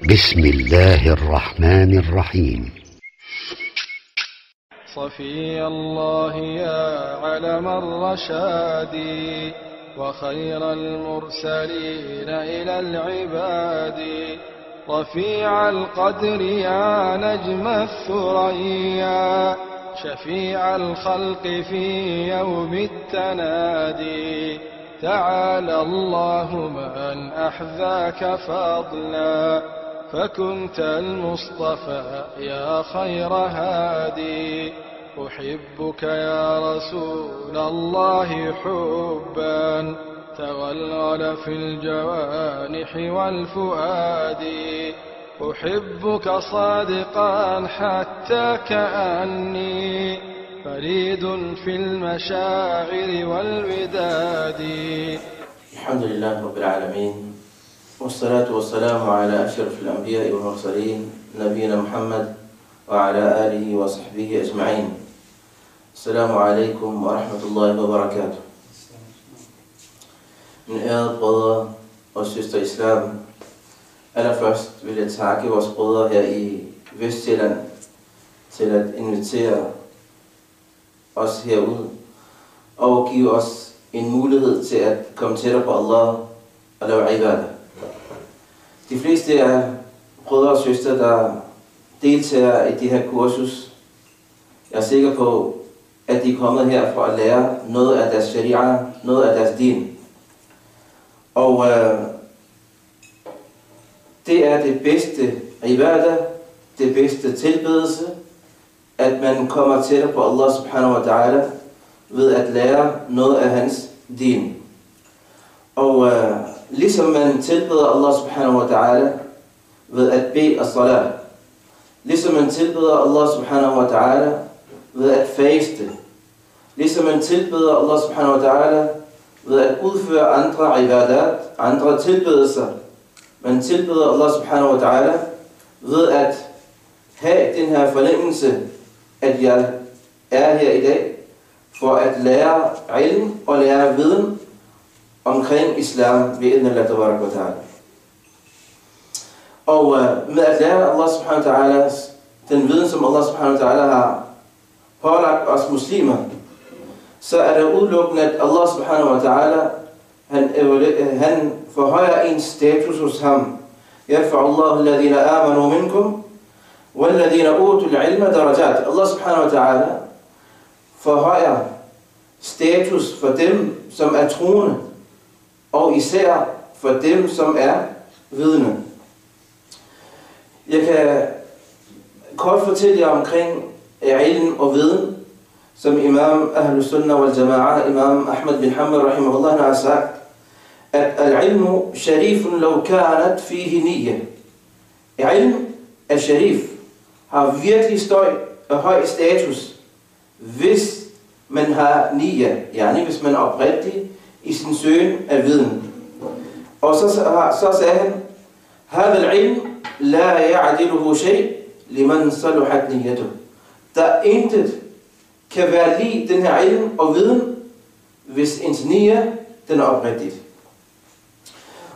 بسم الله الرحمن الرحيم. صفي الله يا علم الرشاد وخير المرسلين إلى العباد، رفيع القدر يا نجم الثريا، شفيع الخلق في يوم التنادي. تعالى الله من أحذاك فضلا، فكنت المصطفى يا خير هادي. أحبك يا رسول الله حبا تغلغل في الجوانح والفؤاد. أحبك صادقا حتى كأني فريد في المشاعر والوداد. الحمد لله رب العالمين، والصلاة والسلام على أشرف الأنبياء والمرسلين نبينا محمد وعلى آله وصحبه أجمعين. السلام عليكم ورحمة الله وبركاته. Mine ærede brødre og søstre i islam, allerførst vil jeg takke vores brødre her i Vestjylland til at invitere os herud og give os en mulighed til at komme tættere på Allah og lave ibadah. De fleste af brødre og søstre, der deltager i det her kursus, jeg er sikker på, at de er kommet her for at lære noget af deres sharia, noget af deres din. Og det er det bedste ibadah, det bedste tilbedelse, at man kommer tættere på Allah subhanahu wa ta'ala ved at lære noget af hans din. Og ligesom man tilbeder Allah subhanahu wa ta'ala ved at bede as-salat, ligesom man tilbeder Allah subhanahu wa ta'ala ved at faste, ligesom man tilbeder Allah subhanahu wa ta'ala ved at udføre andre ibadat, andre tilbedelser. Man tilbeder Allah subhanahu wa ta'ala ved at have den her fornemmelse, at jeg er her i dag for at lære ilm og lære viden omkring islam ved idn Allah tabarak wa ta'ala. Og med at lære Allah subhanahu wa ta'ala den viden, som Allah subhanahu wa ta'ala har pålagt os muslimer, så er det udelukkende, at Allah subhanahu wa ta'ala han forhøjer en status hos ham. Yarfa'u Allahu alladhina amanu minkum walladhina utul ilma darajat. Allah subhanahu wa ta'ala forhøjer status for dem, som er troende, og især for dem, som er vidne. Jeg kan kort fortælle jer omkring ilm og viden, som Imam Ahlus Sunnah wal Jama'ah, Imam Ahmad bin Hanbal rahimahullah, har sagt, at al-ilmu sharifun law kanat fihi niyya. Ilm er sharif, har virkelig høj status, hvis man har niyya, yani hvis man er oprigtig i sin søgen af viden. Og så sagde han, hadha al-ilm la ya'diluhu shay liman saluhat niyyatuh. Der intet kan være lige den her ilm og viden, hvis ens niyya, den er oprigtigt.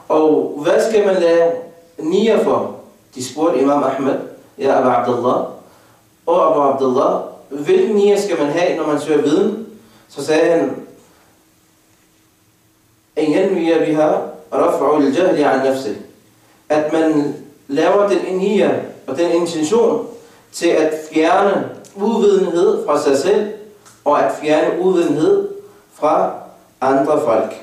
Og hvad skal man lave niyya for? De spurgte Imam Ahmad, ja Abu Abdullah, og Abu Abdullah, hvilken niyya skal man have, når man søger viden? Så sagde han, en yanwiya biha raf'u al-jahli an nafsi. At man laver den niyya og den intention til at fjerne uvidenhed fra sig selv, og at fjerne uvidenhed fra andre folk.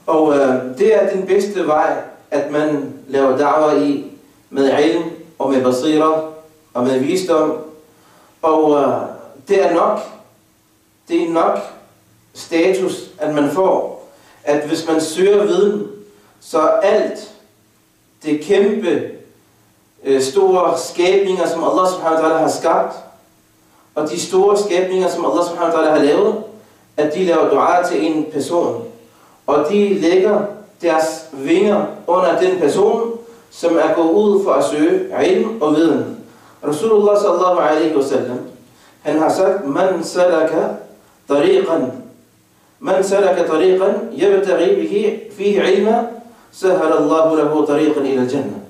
Og det er den bedste vej, at man laver da'wah i, med ilm og med basira og med visdom. Og det er nok status, at man får, at hvis man søger viden, så alt det kæmpe store skabninger, som Allah subhanahu wa ta'ala har skabt, og de store skabninger, som Allah subhanahu wa ta'ala har lavet, at de laver dua til en person, og de lægger deres vinger under den person, som er gået ud for at søge ilm og viden. Rasulullah sallallahu alaihi wasallam, han har sagt, man salaka tariqan yabtaghi bihi fihi ilma سهل الله له طريقا إلى الجنة.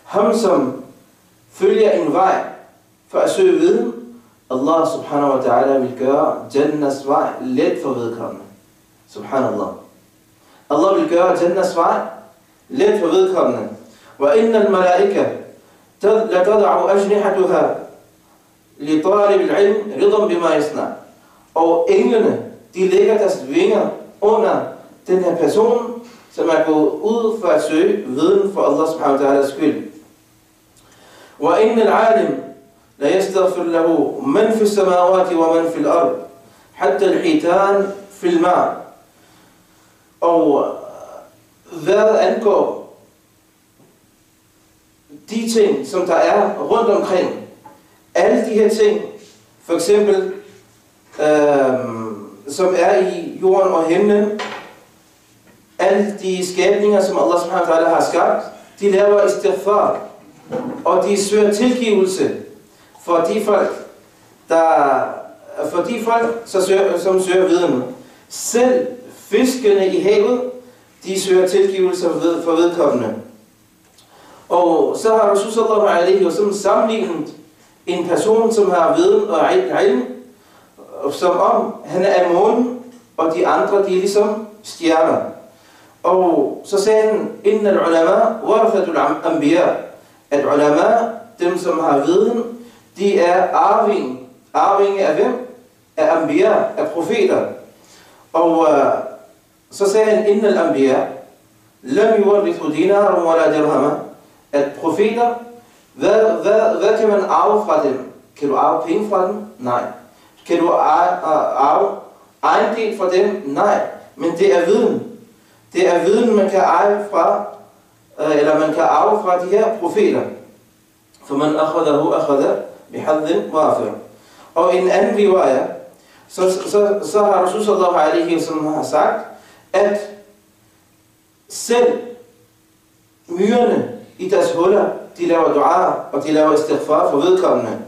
Ham som følger en vej for at søge viden, Allah subhanahu wa ta'ala vil gøre Jannas vej let for vedkommende. Subhanallah. Allah vil gøre Jannas vej let for vedkommende. وَإِنَّ الْمَلَائِكَةَ لَتَضَعُ أَجْنِحَتُهَا لِطَالِبِ الْعِلْمِ رِضًا بِمَا يَصْنَعُ. Og englene, de lægger deres vinger under den her person, som er gået ud for at søge viden for Allah subhanahu wa ta'alas skyld. وَإِنَّ الْعَالِمِ لا يستغفر له من في السماوات ومن في الأرض حتى الحيتان في الماء. Og hvad angår de ting, som der er rundt omkring, alle de her ting, for eksempel som er i jorden og himlen, alle de skabninger, som Allah subhanahu wa ta'ala har skabt, de laver istighfar, og de søger tilgivelse for de folk, som søger viden. Selv fiskene i havet, de søger tilgivelse for vedkommende. Og så har Rasul sallallahu alaihi wasallam sammenlignet en person, som har viden og ilm, som om han er månen, og de andre, de er ligesom stjerner. Og så sagde han, inna al-ulama warathatul anbiya, at ulama, dem som har viden, de er arvinge af hvem? Af anbiya, af profeter. Og så sagde han, inna al-anbiya lam yuwarithu dinaran wala dirhama, at profeter, hvad kan man arve fra dem? Kan du arve penge fra dem? Nej. Kan du arve ejendel fra dem? Nej. Men det er viden. Det er viden, man kan arve fra, eller man kan arve fra de her profeter. For man akhadahu bihadhin wafir. Og i en anden riwaya, så har Rasul sallallahu alaihi wasallam har sagt, at selv myrerne i deres huller, de laver dua, og de laver istighfar for vedkommende.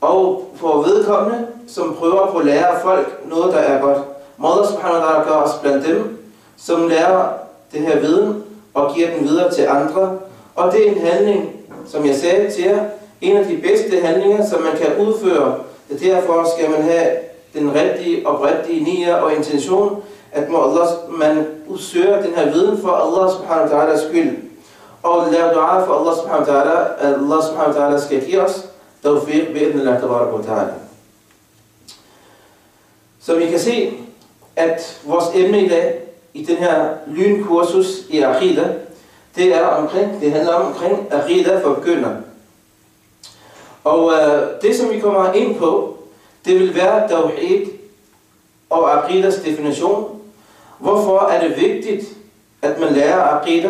Og for vedkommende, som prøver på at lære folk noget, der er godt. Allah subhanahu wa ta'ala gør os blandt dem, som lærer det her viden, og giver den videre til andre. Og det er en handling, som jeg sagde til jer, en af de bedste handlinger, som man kan udføre. Derfor skal man have den rigtige, oprigtige nier og intention, at man udsøger den her viden for Allah subhanahu wa ta'alas skyld. Og lave dua for Allah subhanahu wa ta'ala, at Allah subhanahu wa ta'ala skal give os tawfiq bi'idhnillah tabarak wa ta'ala. Så vi kan se, at vores emne i dag, i den her lynkursus i Aqida, det handler omkring Aqida for begyndere. Og det som vi kommer ind på, det vil være Tawhid og Aqidas definition. Hvorfor er det vigtigt, at man lærer Aqida?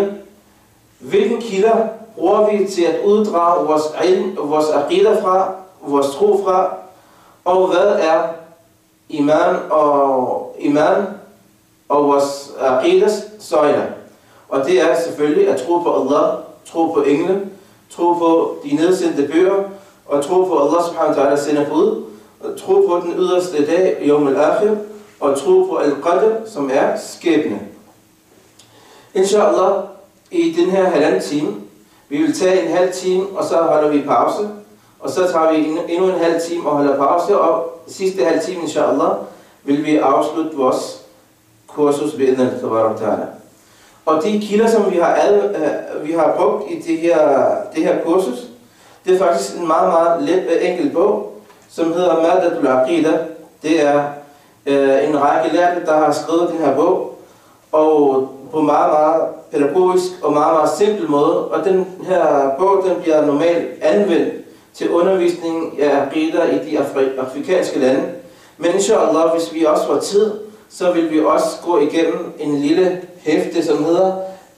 Hvilke kilder bruger vi til at uddrage vores Aqida fra, vores tro fra? Og hvad er iman og vores Aqidas søjler? Og det er selvfølgelig at tro på Allah, tro på engle, tro på de nedsendte bøger, og tro på Allah subhanahu wa ta'ala sender bud, og tro på den yderste dag, Yawm al-Akhir, og tro på al-Qadr, som er skæbne. Inshallah, i den her halvanden time, vi vil tage en halv time, og så holder vi pause, og så tager vi endnu en halv time og holder pause, og sidste halv time, inshallah, vil vi afslutte vores kursus ved Idnal Tabarak Ta'ala. Og de kilder, som vi har brugt i det her kursus, det er faktisk en meget, meget let enkel bog, som hedder Madatul Aqida. Det er en række lærte, der har skrevet den her bog, og på meget, meget pædagogisk og meget, meget simpel måde. Og den her bog, den bliver normalt anvendt til undervisning af Aqida i de afrikanske lande. Men inshallah, hvis vi også får tid, så vil vi også gå igennem en lille hæfte, som hedder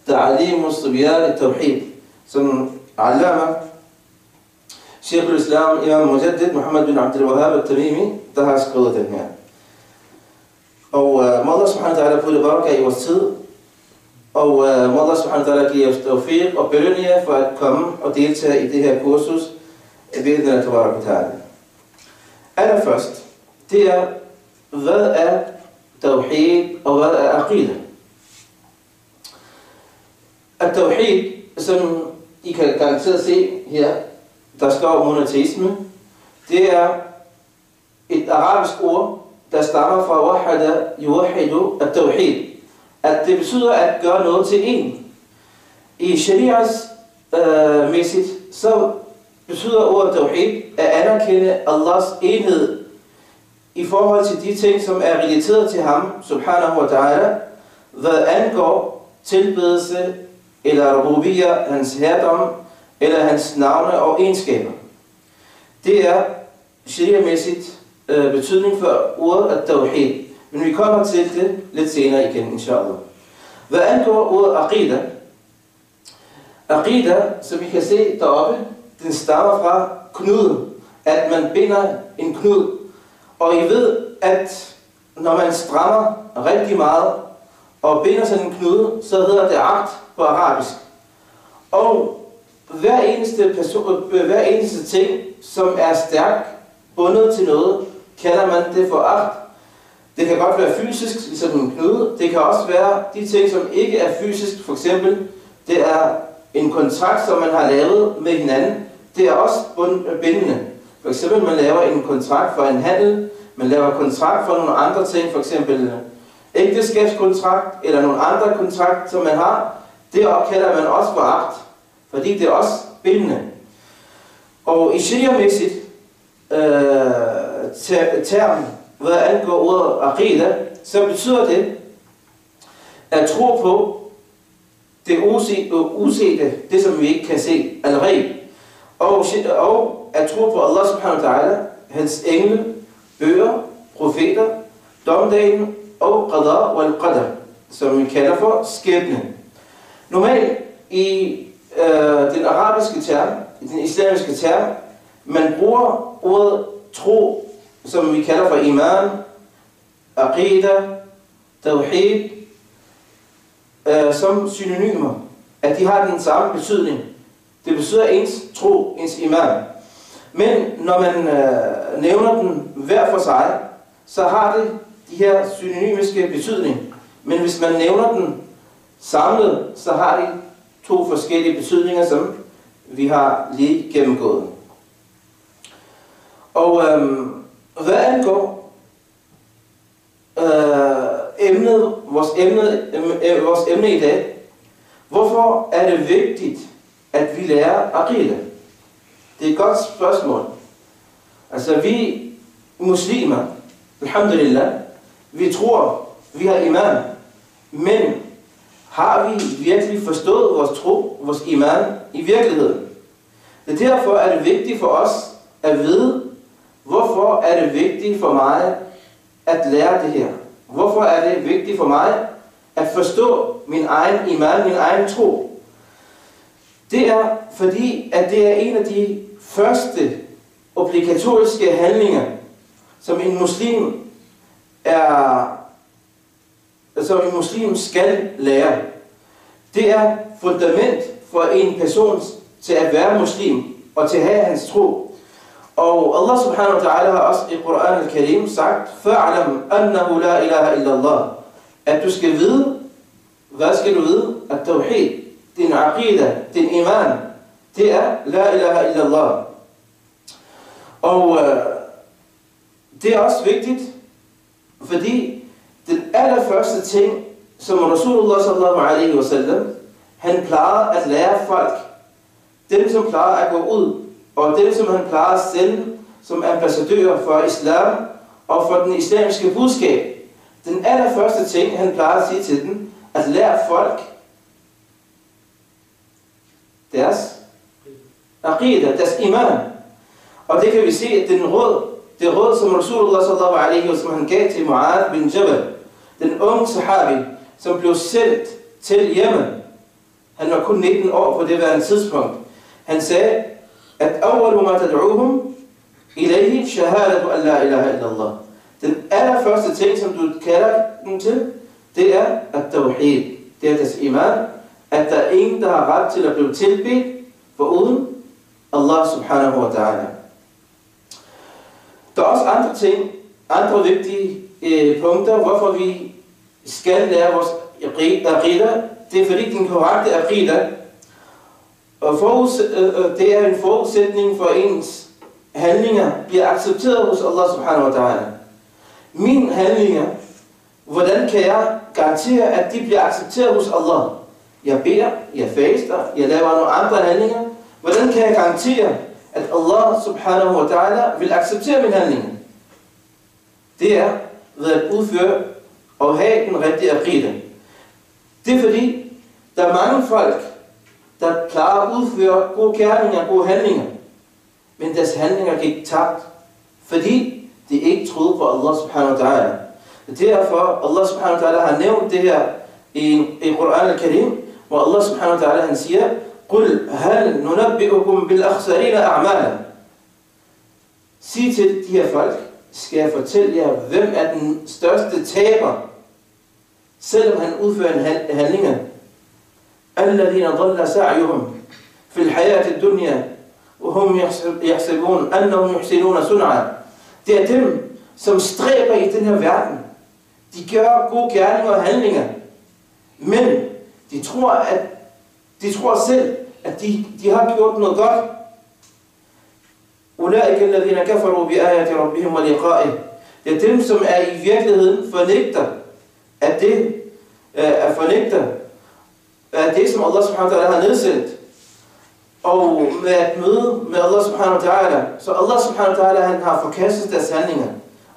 Ta'alimus Subyan al-Tawhid, som Allama Sheikh al-Islam Imam Mujaddid Muhammad bin Abdul Wahhab al-Tamimi, der har skrevet den her. Og må Allah subhanahu wa ta'ala putte baraka i vores tid, og må Allah subhanahu wa ta'ala give os tawfiq og belønne jer for at komme og deltage i det her kursus bi'idhnillah tabarak wa ta'ala. Allerførst, det er, hvad er Tawhid og hvad er Aqida? At-tawhid, som I kan garanteret se her, der står monoteisme, det er et arabisk ord, der stammer fra wahada yuwahidu at-tawhid. At det betyder at gøre noget til en. I sharias mæssigt, så betyder ordet tawhid at anerkende Allahs enhed i forhold til de ting, som er relateret til ham, subhanahu wa ta'ala, hvad angår tilbedelse eller rububiyya, hans herredom, eller hans navne og egenskaber. Det er sharia-mæssigt betydning for ordet at-tawhid. Men vi kommer til det lidt senere igen, inshallah. Hvad angår ordet aqida, aqida, som I kan se deroppe, den stammer fra knude, at man binder en knud. Og I ved, at når man strammer rigtig meget og binder sådan en knude, så hedder det aqd på arabisk. Og hver eneste ting, som er stærkt bundet til noget, kalder man det for aqd. Det kan godt være fysisk, ligesom en knude. Det kan også være de ting, som ikke er fysisk. For eksempel, det er en kontrakt, som man har lavet med hinanden. Det er også bindende. For eksempel, man laver en kontrakt for en handel. Man laver kontrakt for nogle andre ting. For eksempel ægteskabskontrakt eller nogle andre kontrakt, som man har. Det kalder man også for aqd. Fordi det er også bindende. Og i sharia-mæssigt term, hvad angår ordet aqida, så betyder det at tro på det usete, det som vi ikke kan se, al-ghaib, og at tro på Allah subhanahu wa ta'ala, hans engle, bøger, profeter, domdagen og qada wal qadar, som vi kalder for skæbne. Normalt i den arabiske term, i den islamiske term, man bruger ordet tro, som vi kalder for iman, aqida, tawhid, som synonymer. At de har den samme betydning. Det betyder ens tro, ens iman. Men når man nævner den hver for sig, så har det de her synonymiske betydning. Men hvis man nævner den samlet, så har de to forskellige betydninger, som vi har lige gennemgået. Og hvad angår vores emne i dag, hvorfor er det vigtigt, at vi lærer aqida? Det er et godt spørgsmål. Altså vi muslimer, alhamdulillah, vi tror, vi har iman, men har vi virkelig forstået vores tro, vores iman i virkeligheden? Det er derfor, er det vigtigt for os at vide, hvorfor er det vigtigt for mig at lære det her? Hvorfor er det vigtigt for mig at forstå min egen iman, min egen tro? Det er fordi, at det er en af de første obligatoriske handlinger, som en muslim skal lære. Det er fundament for en person til at være muslim og til at have hans tro. Og Allah subhanahu wa ta'ala har også i Quran al-Karim sagt, fa'alam annahu la ilaha illallah. At du skal vide, hvad skal du vide? At tawhid, din aqida, din iman, det er la ilaha illallah. Og det er også vigtigt, fordi den allerførste ting, som Rasulullah sallallahu alaihi wasallam, han plejer at lære folk, dem som plejer at gå ud, og dem som han plejer at sende som ambassadører for islam og for den islamiske budskab. Den allerførste ting, han plejer at sige til dem, at lære folk deres aqida, deres iman. Og det kan vi se, at det råd som Rasulullah sallallahu alaihi wasallam han gav til Mu'adh bin Jabal, den unge sahabi, som blev sendt til Yemen. Han var kun 19 år på det værende tidspunkt. Han sagde, at awwalu ma tad'uhum ilayhi shahadatu an la ilaha illallah. Den allerførste ting, som du kalder dem til, det er at-tawhid. Det er deres iman, at der er ingen, der har ret til at blive tilbedt foruden Allah subhanahu wa ta'ala. Der er også andre ting, andre vigtige punkter, hvorfor vi skal lære vores aqida. det er fordi den korrekte aqida, det er en forudsætning for ens handlinger bliver accepteret hos Allah subhanahu wa ta'ala. Mine handlinger, hvordan kan jeg garantere, at de bliver accepteret hos Allah? Jeg beder, jeg faster, jeg laver nogle andre handlinger. Hvordan kan jeg garantere, at Allah subhanahu wa ta'ala vil acceptere mine handlinger? Det er ved at udføre og have den rigtige aqida. Det er fordi, der er mange folk, der klarer at udføre gode gerninger, gode handlinger. Men deres handlinger gik tabt, fordi de ikke troede på Allah subhanahu wa ta'ala. Derfor Allah subhanahu wa ta'ala har nævnt det her i Quran al-Karim, hvor Allah subhanahu wa ta'ala han siger, قُلْ هَلْ نُنَبِّئُكُمْ بِالْأَخْسَرِينَ أَعْمَالًا. Sig til de her folk, skal jeg fortælle jer, hvem er den største taber, selvom han udfører en handlinger. الَّذِينَ ضَلَّ سَعْيُهُمْ فِي الْحَيَاةِ الدُّنْيَا وَهُمْ يَحْسَبُونَ أَنَّهُمْ يُحْسِنُونَ صُنْعًا. Det er dem, som stræber i den her verden. De gør gode gerninger og handlinger, men de tror selv, at de har gjort noget godt. أُولَٰئِكَ الَّذِينَ كَفَرُوا بِآيَاتِ رَبِّهِمْ وَلِقَائِهِ. Det er dem, som er i virkeligheden fornægter af det, som Allah subhanahu wa ta'ala har nedsendt, og med at møde med Allah subhanahu wa ta'ala. Så Allah subhanahu wa ta'ala han har forkastet deres handlinger.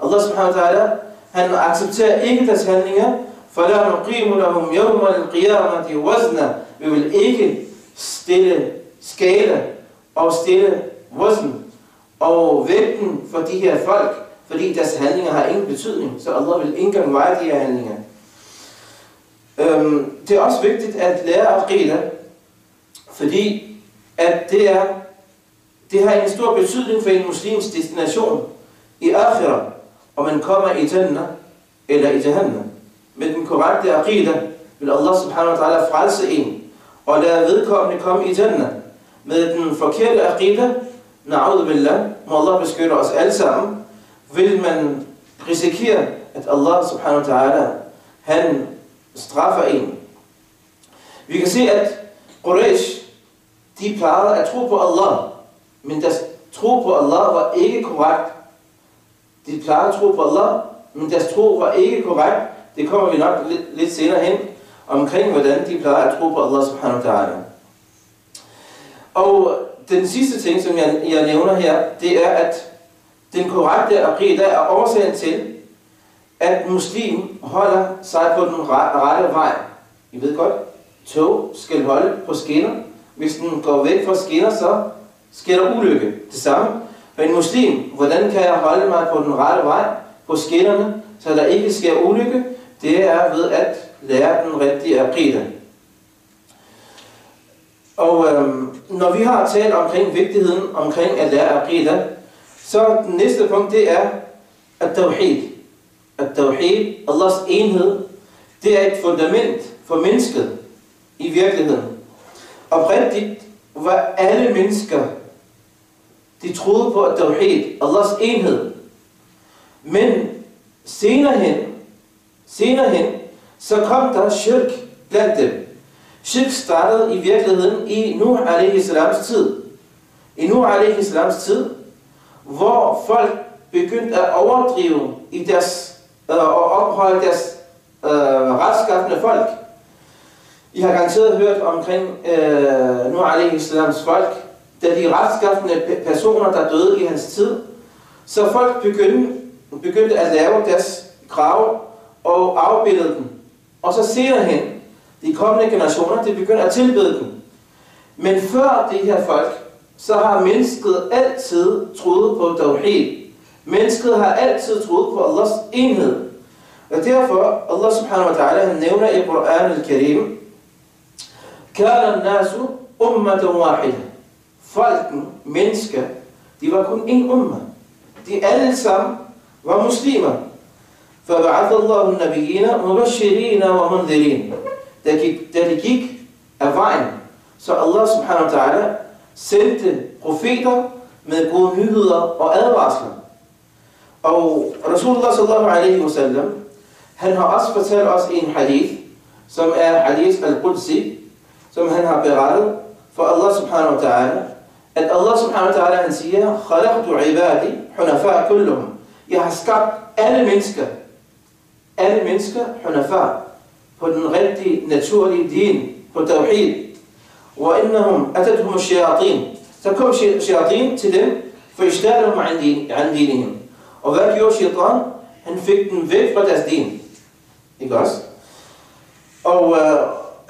Allah subhanahu wa ta'ala han accepterer ikke deres handlinger. فَلَا نُقِيمُ لَهُمْ يَوْمَ الْقِيَامَةِ وَزْنًا. Vi vil ikke stille skala og stille wazn og vægten for de her folk, fordi deres handlinger har ingen betydning. Så Allah vil ikke engang veje de her handlinger. Det er også vigtigt at lære aqida, fordi at det har en stor betydning for en muslims destination i akhirah, om man kommer i Jannah eller i Jahannam. Med den korrekte aqida vil Allah subhanahu wa ta'ala frelse en og lade vedkommende komme i Jannah. Med den forkerte aqida, na'udhu billah, må Allah beskytte os alle sammen, vil man risikere, at Allah subhanahu wa ta'ala han straffer en. Vi kan se, at Quraysh, de plejede at tro på Allah, men deres tro på Allah var ikke korrekt. De plejede at tro på Allah, men deres tro var ikke korrekt. Det kommer vi nok lidt senere hen omkring, hvordan de plejer at tro på Allah subhanahu wa ta'ala. Og den sidste ting, som jeg nævner her, det er, at den korrekte aqida er årsagen til, at muslim holder sig på den rette vej. I ved godt, tog skal holde på skinner. Hvis den går væk fra skinner, så sker der ulykke. Det samme. For en muslim, hvordan kan jeg holde mig på den rette vej, på skinnerne, så der ikke sker ulykke? Det er ved at lære den rigtige aqida. Og når vi har talt omkring vigtigheden omkring at lære aqida, så den næste punkt, det er at-tawhid. At-tawhid, Allahs enhed, det er et fundament for mennesket i virkeligheden. Oprigtigt var alle mennesker, de troede på at-tawhid, Allahs enhed. Men senere hen, så kom der shirk blandt dem. Shirk startede i virkeligheden i Nuh a.s. tid. I Nuh a.s. tid, hvor folk begyndte at overdrive i deres og opholde deres retskaffende folk. I har garanteret hørt omkring Nuh a.s. folk, da de retskaffende personer, der døde i hans tid, så folk begyndte at lave deres grave og afbillede dem. Og så senere hen, de kommende generationer, de begyndte at tilbede dem. Men før de her folk, så har mennesket altid troet på tawhid. Mennesket har altid troet på Allahs enhed. Og derfor, Allah subhanahu wa ta'ala, han nævner i Quran al-Karim, كَانَ النَّاسُ أُمَّةً وَاحِدًا. Folken, mennesker, de var kun en umma. De alle sammen var muslimer. فَبَعَثَ اللَّهُ النَّبِيِّينَ مُبَشِّرِينَ وَمُنذِرِينَ. Da de gik af vejen, så Allah subhanahu wa ta'ala sendte profeter med gode nyheder og advarsler. Og Rasulullah sallallahu alaihi wasallam, han har også fortalt os i en hadith, som er hadith al-Qudsi, som han har berettet for Allah subhanahu wa ta'ala, at Allah subhanahu wa ta'ala han siger, khalaqtu ibadi hunafa kulluhum. Jeg har skabt alle mennesker hunafa, på den rigtige, naturlige din, på tawhid. Wa innahum atathum ash-shayatin. Så kom shayatin til dem, for ishtadahum an dinihim. Og hvad gjorde shaitan? Han fik den væk fra deres din. Ikke også? Og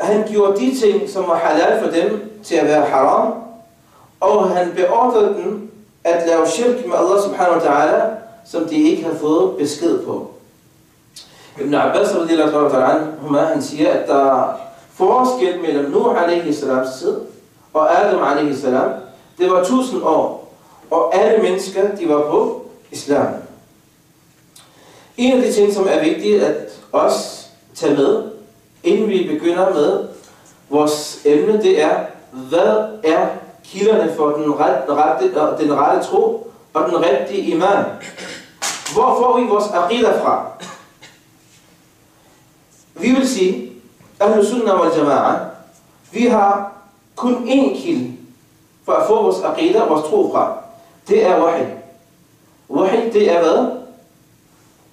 han gjorde de ting, som var halal for dem, til at være haram. Og han beordrede dem at lave shirk med Allah subhanahu wa ta'ala, som de ikke har fået besked på. Ibn Abbas radiyallahu anhu, han siger, at der er forskel mellem Nuh alaihi salams tid og Adam alaihi salam. Det var 1000 år, og alle mennesker, de var på islam. En af de ting, som er vigtige at også tage med, inden vi begynder med vores emne, det er, hvad er kilderne for den rette tro og den rigtige iman? Hvor får vi vores aqida fra? Vi vil sige, Ahlus Sunnah wal Jama'a, vi har kun én kilde for at få vores aqida, vores tro fra. Det er wahi. Wahi, det er hvad?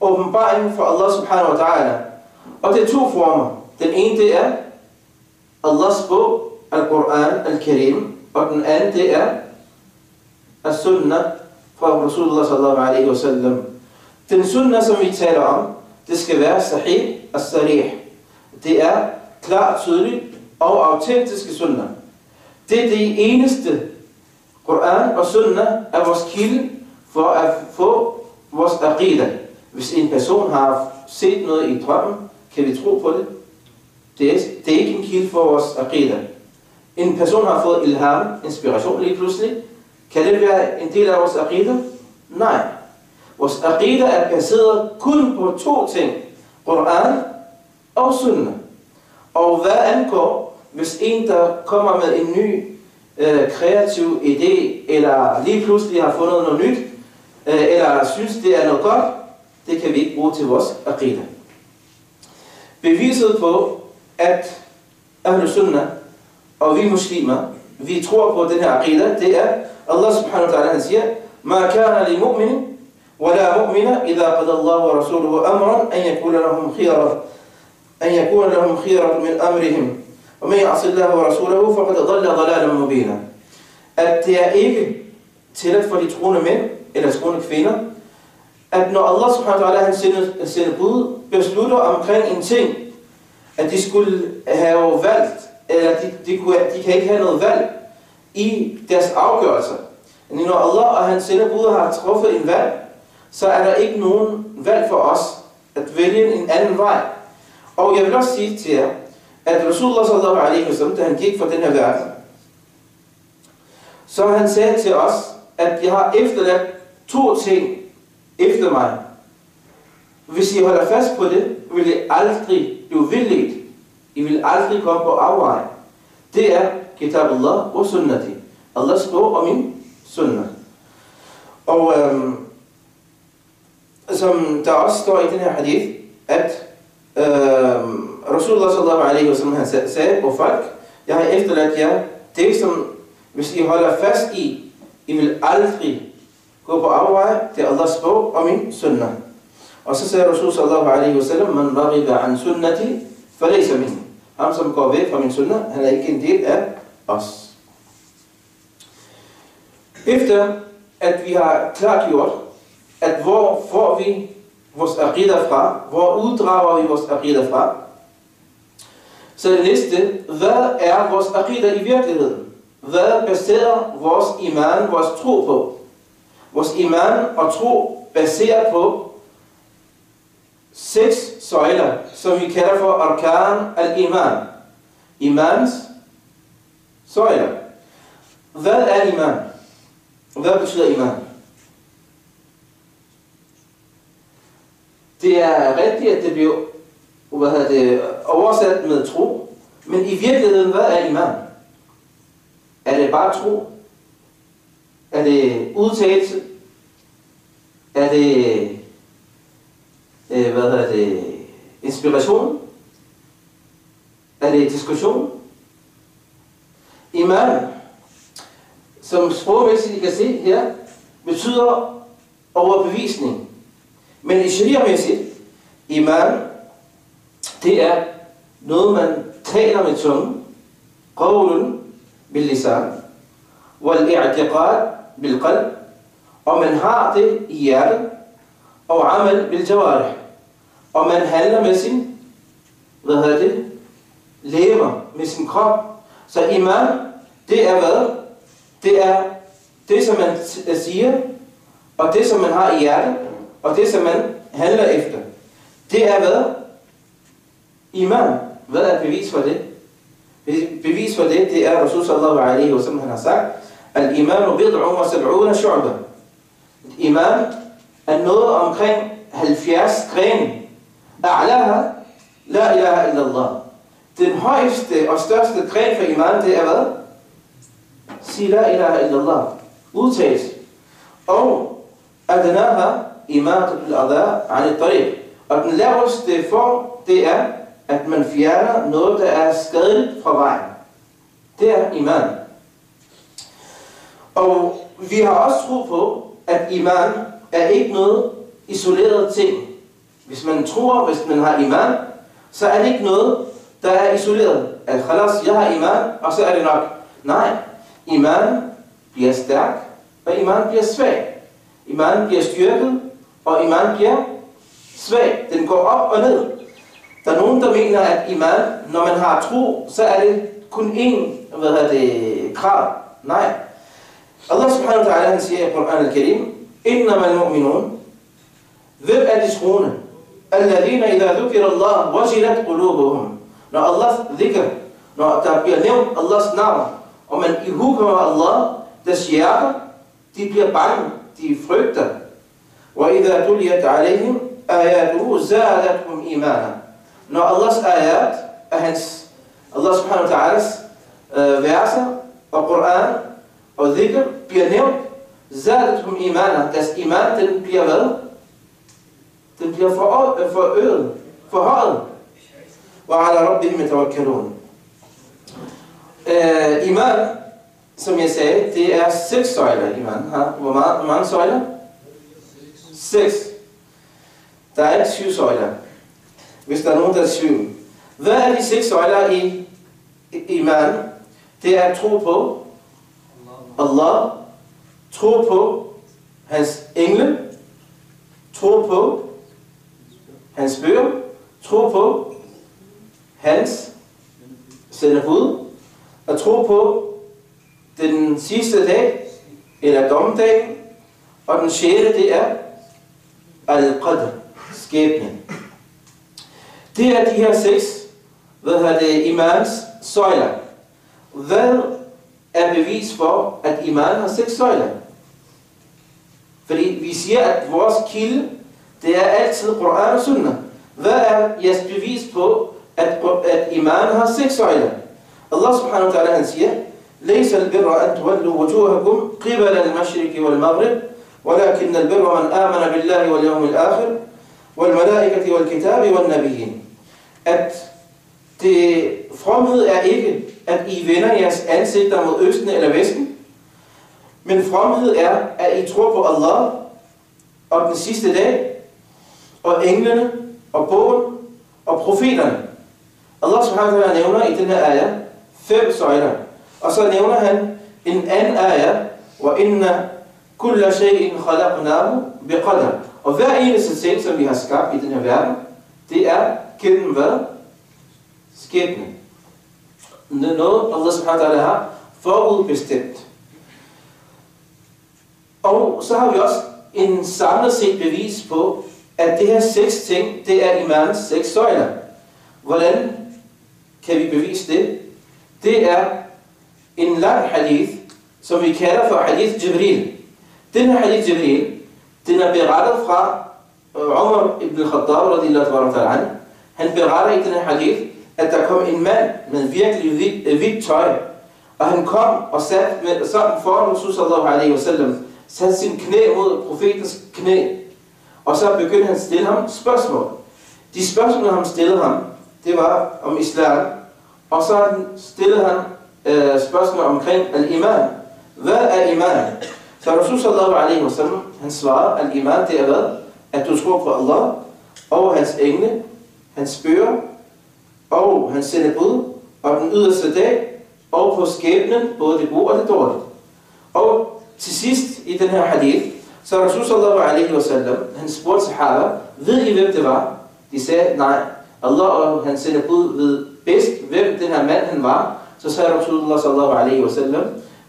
Åbenbaringen fra Allah subhanahu wa ta'ala. Og det er 2 former. Den ene, det er Allahs bog, Al-Quran, Al-Karim. Og den anden, det er As-Sunnah fra Rasulullah sallallahu alaihi wa sallam. Den sunnah, som vi taler om, det skal være sahih as-sarih. Det er klart, tydeligt og autentiske sunnah. Det er det eneste. Quran og sunnah er vores kilde for at få vores aqida. Hvis en person har set noget i drømmen, kan vi tro på det. Det er ikke en kilde for vores aqida. En person har fået ilham, inspiration lige pludselig. Kan det være en del af vores aqida? Nej. Vores aqida er baseret kun på 2 ting. Quran og sunnah. Og hvad angår, hvis en der kommer med en ny kreativ idé, eller lige pludselig har fundet noget nyt, eller synes det er noget godt, det kan vi ikke bruge til vores aqida. Beviset på, at Ahlus Sunnah og vi muslimer, vi tror på den her aqida, det er Allah subhanahu wa ta'ala, han siger, ma kana li mu'minin wala mu'mina idha qada Allah wa rasuluhu amran an yakuna lahum khiyaratu min amrihim wa man ya'si Allah wa rasulahu faqad dhalla dhalalan mubina. At det er ikke tilladt for de troende mænd eller troende kvinder, at når Allah subhanahu wa ta'ala han sender bud, beslutter omkring en ting, at de skulle have valgt, eller de kan ikke have noget valg i deres afgørelser. Men når Allah og hans sendebud har truffet en valg, så er der ikke nogen valg for os at vælge en anden vej. Og jeg vil også sige til jer, at Rasulullah sallallahu alaihi wasallam, da han gik fra den her verden, så han sagde til os, at jeg har efterladt 2 ting efter mig. Hvis I holder fast på det, vil I aldrig blive vildledt. I vil aldrig komme på afveje. Det er Kitabullah og Sunnati. Allahs bog og min sunnah. Og som der også står i den her hadith, at Rasulullah sallallahu alaihi wasallam han sagde på folk, jeg har efterladt jer det, som hvis I holder fast i, I vil aldrig gå på afveje, det er Allahs bog og min sunnah. Og så sagde Rasulullah sallallahu alaihi wasallam, man raghiba an sunnati, falaysa minni. Ham som går væk fra min sunnah, han er ikke en del af os. Efter at vi har klargjort, at hvor får vi vores aqida fra, hvor uddrager vi vores aqida fra, så det næste, hvad er vores aqida i virkeligheden? Hvad baserer vores iman, vores tro på? Vores iman og tro baserer på 6 søjler, som vi kalder for arkan al-iman. Imans søjler. Hvad er iman? Hvad betyder iman? Det er rigtigt, at det bliver oversat med tro, men i virkeligheden, hvad er iman? Er det bare tro? Er det udtalelse? Er det inspiration? Er det diskussion? Iman, som sprogmæssigt I kan se her, betyder overbevisning. Men i sharia-mæssigt, iman, det er noget, man taler med tungen, qawlun bil lisan, wal i'tiqad bil qalb, og man har det i hjertet, og amal bil jawarih, og man handler med sin, lever, med sin krop. Så iman, det er hvad? Det er det, som man siger, og det, som man har i hjertet, og det, som man handler efter. Det er hvad? Iman. Hvad er bevis for det? Bevis for det, det er Rasul sallallahu alaihi wa sallam, han har sagt, al-imanu bid'un wa sab'una shu'ba. Iman er noget omkring 70 grene. A'laha, la ilaha illallah. Den højeste og største gren for iman, det er hvad? Sig la ilaha illallah. Udtales. Og adnaha imatatul adha an at-tariq. Og den laveste form, det er, at man fjerner noget, der er skadeligt fra vejen. Det er iman. Og vi har også tro på, at iman er ikke noget isoleret ting. Hvis man tror, hvis man har iman, så er det ikke noget, der er isoleret. At khalas, jeg har iman, og så er det nok. Nej, iman bliver stærk, og iman bliver svag. Iman bliver styrket, og iman bliver svag. Den går op og ned. Der er nogen, der mener, at iman, når man har tro, så er det kun én, krav. Nej. Allah subhanahu wa ta'ala, han siger i Quran al-Karim, Innama al-mu'minun, hvem er de troende? Alladhina idha dhukira Allah, wajilat qulubuhum. Når Allah dhikr, når der bliver nævnt Allahs navn, og man ihukommer Allah, deres hjerter, de bliver bange, de frygter. Wa idha tuliyat alayhim, ayatuhu zadathum imana. Når Allahs ayat, Allah subhanahu wa ta'alas verser og Quran og dhikr bliver nævnt, zadathum imana. Deres iman, den bliver hvad? Den bliver forøget, forhøjet. Wa ala rabbihim yatawakkalun. Iman, som jeg sagde, det er 6 søjler. Iman. Hvor mange søjler? 6. Der er ikke 7 søjler. Hvis der er nogen, der er 7. Hvad er de 6 søjler i iman? Det er at tro på Allah, tro på hans engle, tro på hans bøger, tro på hans sendebud, og tro på den sidste dag, eller dommedagen, og den 6. det er al-qadr, skæbnen. Det er de her 6, imans søjler. Hvad er bevis for, at iman har 6 søjler? Fordi vi siger, at vores kilde, det er altid Quran og Sunnah. Hvad er jeres bevis på, at iman har 6 søjler? Allah subhanahu wa ta'ala, han siger, ليس البر أن تولوا وجوهكم قبل المشرق والمغرب ولكن البر من آمن بالله واليوم الآخر والملائكة والكتاب والنبيين. At det fromhed er ikke, at I vender jeres ansigter mod østen eller vesten, men fromhed er, at I tror på Allah og den sidste dag, og englene, og bogen, og profeterne. Allah subhanahu wa ta'ala nævner i den her ayah 5 søjler. Og så nævner han en anden ayah, wa inna kulla shay'in khalaqnahu biqadar. Og hver eneste ting, som vi har skabt i den her verden, det er gennem hvad? Skæbnen. Noget Allah subhanahu wa ta'ala har forudbestemt. Og så har vi også en samlet set bevis på, at det her 6 ting, det er imans 6 søjler. Hvordan kan vi bevise det? Det er en lang hadith, som vi kalder for hadith Jibril. Den her hadith Jibril, den er berettet fra Umar ibn al-Khattab radiyallahu ta'ala. Han beretter i den her hadith, at der kom en mand med virkelig hvidt tøj, og han kom og satte sammen foran Rasul sallallahu alaihi wasallam, satte sin knæ mod profetens knæ, og så begyndte han at stille ham spørgsmål. De spørgsmål, han stillede ham, det var om islam, Og så stillede han spørgsmål omkring al-iman. Hvad er iman? Så Rasul sallallahu alaihi wasallam, han svarer, al-iman det er hvad? At du tror på Allah, og hans engle, hans bøger, og hans sendebud, og den yderste dag, og på skæbnen, både det gode og det dårlige. Og til sidst i den her hadith, så Rasul sallallahu alaihi wasallam, han spurgte sahaba, ved I hvem det var? De sagde, nej, Allah og hans sendebud ved bedst, hvem den her mand han var. Så sagde Rasulullah sallallahu alaihi wasallam,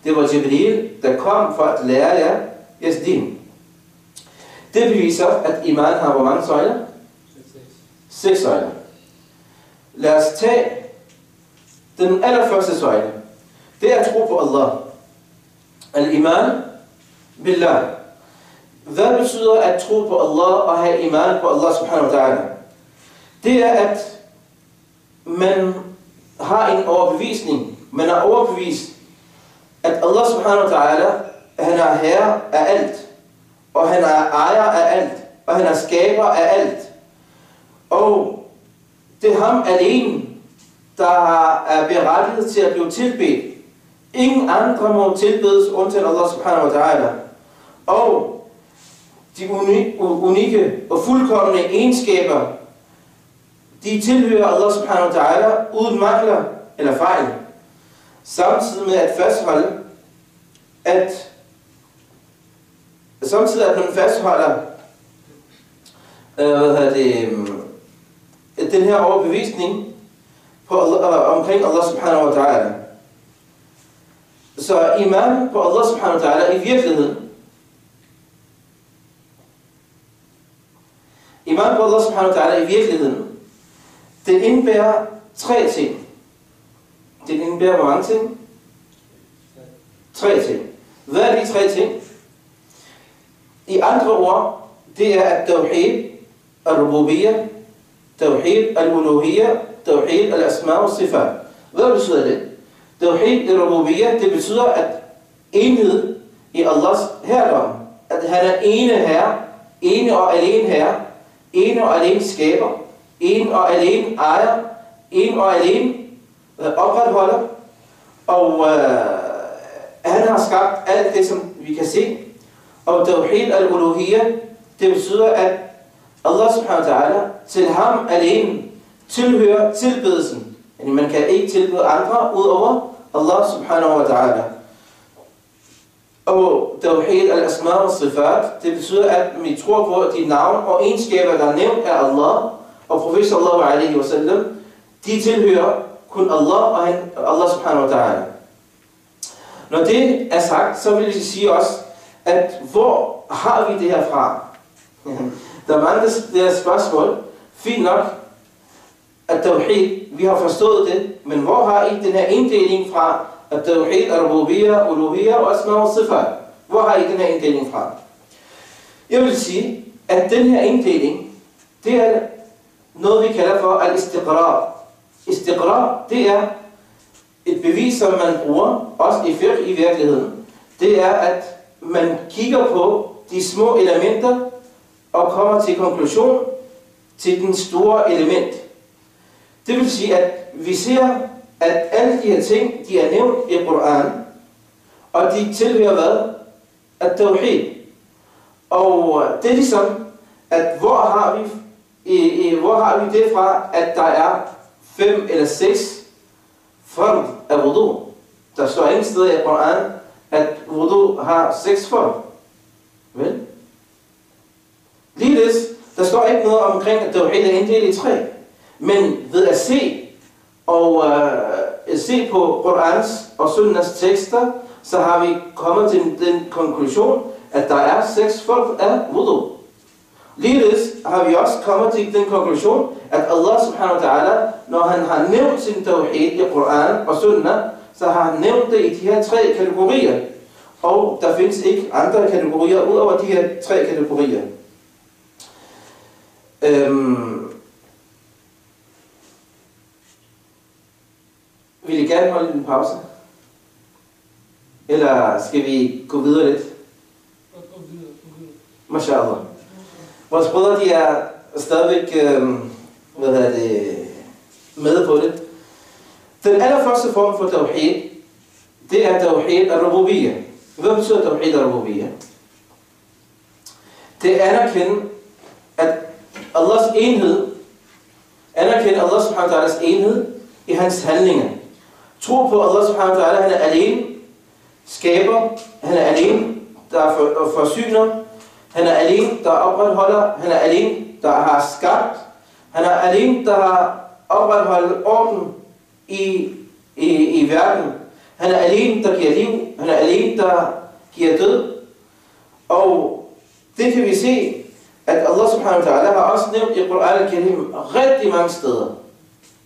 det var Jibril, der kom for at lære jer jeres din. Det beviser, at iman har hvor mange søjler? 6 søjler. Lad os tage den allerførste søjle. Det er at tro på Allah. Al-iman billah. Hvad betyder at tro på Allah og have iman på Allah subhanahu wa ta'ala? Det er, at man har en overbevisning. Man er overbevist, at Allah subhanahu wa ta'ala, han er herre af alt. Og han er ejer af alt. Og han er skaber af alt. Og det er ham alene, der er berettiget til at blive tilbedt. Ingen andre må tilbedes undtagen Allah subhanahu wa ta'ala. Og de unikke og fuldkomne egenskaber, de tilhører Allah subhanahu wa ta'ala uden mangler eller fejl. Samtidig med at fastholde, at man fastholder den her overbevisning på omkring Allah subhanahu wa ta'ala. Så iman på Allah subhanahu wa ta'ala i virkeligheden, iman på Allah subhanahu wa ta'ala i virkeligheden, det indebærer 3 ting. Det indebærer hvor mange ting? 3 ting. Hvad er de 3 ting? I andre ord, det er at tawhid al-rububiyyah, tawhid al-uluhiyyah, tawhid al-asma wa sifat. Hvad betyder det? Tawhid al-rububiyyah, det betyder at enhed i Allahs herredom. At han er ene herre, ene og alene herre, ene og alene skaber, ene og alene ejer, ene og alene opretholder. Og han har skabt alt det, som vi kan se. Og tawhid al-uluhiyyah, det betyder, at Allah subhanahu wa ta'ala til ham alene tilhører tilbedelsen. Man kan ikke tilbede andre udover Allah subhanahu wa ta'ala. Og tawhid al-asma wa sifat, det betyder, at vi tror på de navn og egenskaber, der er nævnt af Allah og profet sallallahu alaihi wasallam, de tilhører kun Allah og Allah subhanahu wa ta'ala. Når det er sagt, så vil jeg sige også, at hvor har vi det her fra? Der er mange der spørgsmål. Fint nok, at tawhid, vi har forstået det, men hvor har I den her inddeling fra? At tawhid, al-rububiyyah, uluhiyyah og asma wa sifat. Hvor har I den her inddeling fra? Jeg vil sige, at den her inddeling, det er noget vi kalder for al-istiqrar. Istiqrar, det er et bevis, som man bruger, også i fiqh i virkeligheden. Det er, at man kigger på de små elementer og kommer til konklusion til den store element. Det vil sige, at vi ser, at alle de her ting, de er nævnt i Koran, og de tilhører hvad? At-tawhid. Og det er ligesom, at hvor har vi det fra, at der er 5 eller 6 fard af wudu. Der står ingen sted i Koran, at wudu har 6 fard. Vel? Ligeledes, der står ikke noget omkring, at tawhid er inddelt i 3. Men ved at se på Korans og Sunnas tekster, så har vi kommet til den konklusion, at der er 6 fard af wudu. Ligeledes har vi også kommet til den konklusion, at Allah subhanahu wa ta'ala, når han har nævnt sin tawhid i Koran og Sunnah, så har han nævnt det i de her 3 kategorier. Og der findes ikke andre kategorier ud over de her 3 kategorier. Vil I gerne holde en pause? Eller skal vi gå videre lidt? Gå videre. Mashallah. Vores brødre, de er stadigvæk med på det. Den allerførste form for tawhid, det er tawhid al-rububiyyah. Hvad betyder tawhid al-rububiyyah? Det anerkender, at Allahs enhed, anerkender Allah subhanahu wa ta'alas enhed i hans handlinger. Tro på Allah subhanahu wa ta'ala, han er alene skaber, han er alene, der forsyner, han er alene, der opretholder, han er alene, der har skabt, han er alene, der har opretholdt orden i verden. Han er alene, der giver liv, han er alene, der giver død. Og det kan vi se, at Allah subhanahu wa ta'ala har også nævnt i Quran al-Karim rigtig mange steder.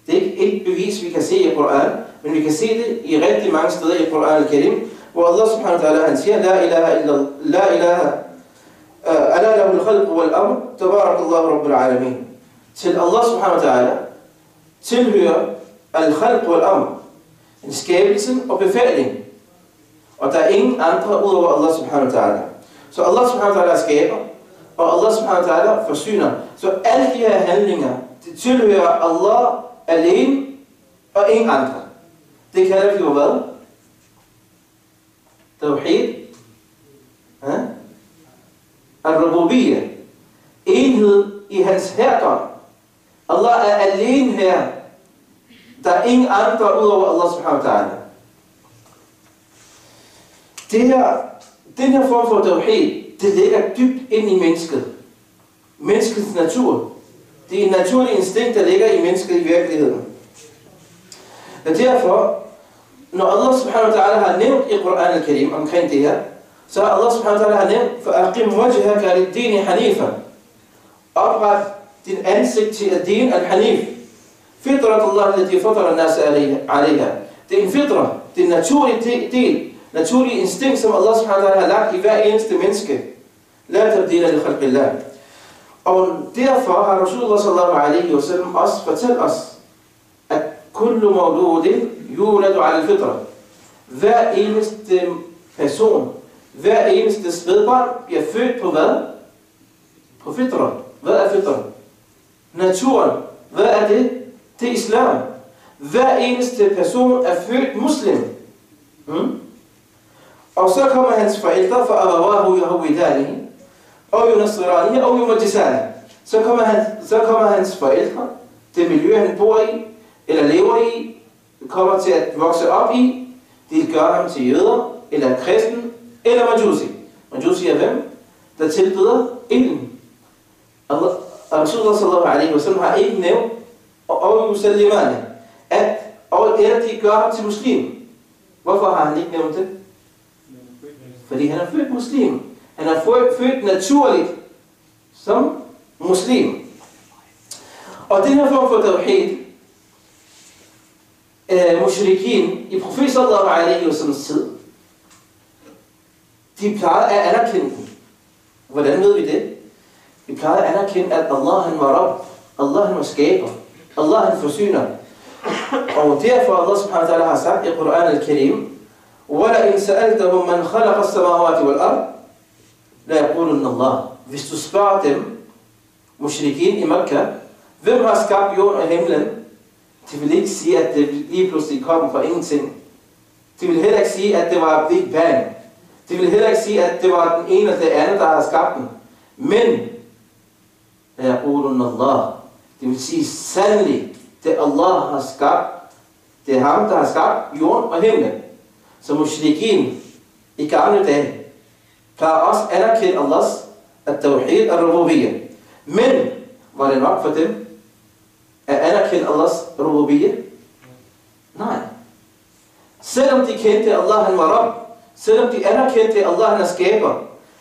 Det er ikke et bevis, vi kan se i Quran, men vi kan se det i rigtig mange steder i Quran al-Karim, hvor Allah subhanahu wa ta'ala han siger, La ilaha illa, la ilaha, ala lahu al-khalq wal-amr, tabarakallahu rabbul alamin. Til Allah subhanahu wa ta'ala tilhører al-khalq wal-amr, en skabelse og befaling. Og der er ingen andre udover Allah subhanahu wa ta'ala. Så Allah subhanahu wa ta'ala skaber, og Allah subhanahu wa ta'ala forsyner. Så alle de her handlinger, det tilhører Allah alene og ingen andre. Det kalder vi jo hvad? Tawhid al-rububiyyah. Enhed i hans herredom. Allah er alene her. Der er ingen andre udover Allah subhanahu wa ta'ala. Den her form for tawhid, det ligger dybt ind i mennesket. Menneskets natur. Det er en naturlig instinkt, der ligger i mennesket i virkeligheden. Og derfor, når Allah subhanahu wa ta'ala har nævnt i Quran al-Karim omkring det her, så har Allah subhanahu wa ta'ala har nævnt, فَأَقِمْ وَجْهَكَ لِلدِّينِ حَنِيفًا. Opret din ansigt til ad-din al-hanif. Fitrat Allah, التي فطر الناس عليها. Det er en fitra, det er en naturlig del, naturlig instinkt, som Allah subhanahu wa ta'ala har lagt i hver eneste menneske. La tabdila li khalqillah. Og derfor har Rasulullah sallallahu alaihi wa sallam også fortalt os, at kullu mawludin yuladu ala al-fitra. Hver eneste person, hver eneste spædbarn bliver født på hvad? På fitra. Hvad er fitra? Naturen. Hvad er det? Det er islam. Hver eneste person er født muslim. Og så kommer hans forældre fra abawahu yahwidanihi, og yunasranihi, og yumajisani. Så kommer hans forældre, det miljø han bor i, eller lever i, kommer til at vokse op i. De gør ham til jøder, eller kristen, eller majusi. Majusi er hvem? Der tilbeder ilden. Rasulullah sallallahu alaihi wa sallam har ikke nævnt, og musallimane, eller de gør ham til muslim. Hvorfor har han ikke nævnt det? Fordi han er født muslim. Han er født naturligt som muslim. Og den her form for tawhid, mushrikin i profet sallallahu alaihi wa sallams tid, de plejede at anerkende den. Hvordan ved vi det? Vi plejede at anerkende, at Allah han var Rabb, Allah han var skaber, Allah han forsyner. Og derfor Allah subhanahu wa ta'ala har sagt i Quran al-Karim, وَلَئِنْ سَأَلْتَهُمْ مَنْ خَلَقَ السَّمَاوَاتِ وَالْأَرْضِ لَيَقُولُنَّ اللَّهِ. Hvis du spørger dem, mushrikin i Mekka, hvem har skabt jorden og himlen? De vil ikke sige, at det lige pludselig kom fra ingenting. De vil heller ikke sige, at det var Big Bang. De vil heller ikke sige, at det var den ene eller det andet, der har skabt den. Men, لَيَقُولُنَّ اللَّهِ. Det vil sige, sandelig, det Allah har skabt, det er ham, der har skabt jorden og himlen. Så mushrikin i gamle dage plejer også at anerkende Allahs at-tawhid al-rububiyyah. Men var det nok for dem at anerkende Allahs rububiyyah? Nej. Selvom de kendte Allah han var Rabb, selvom de anerkendte Allah han er skaber,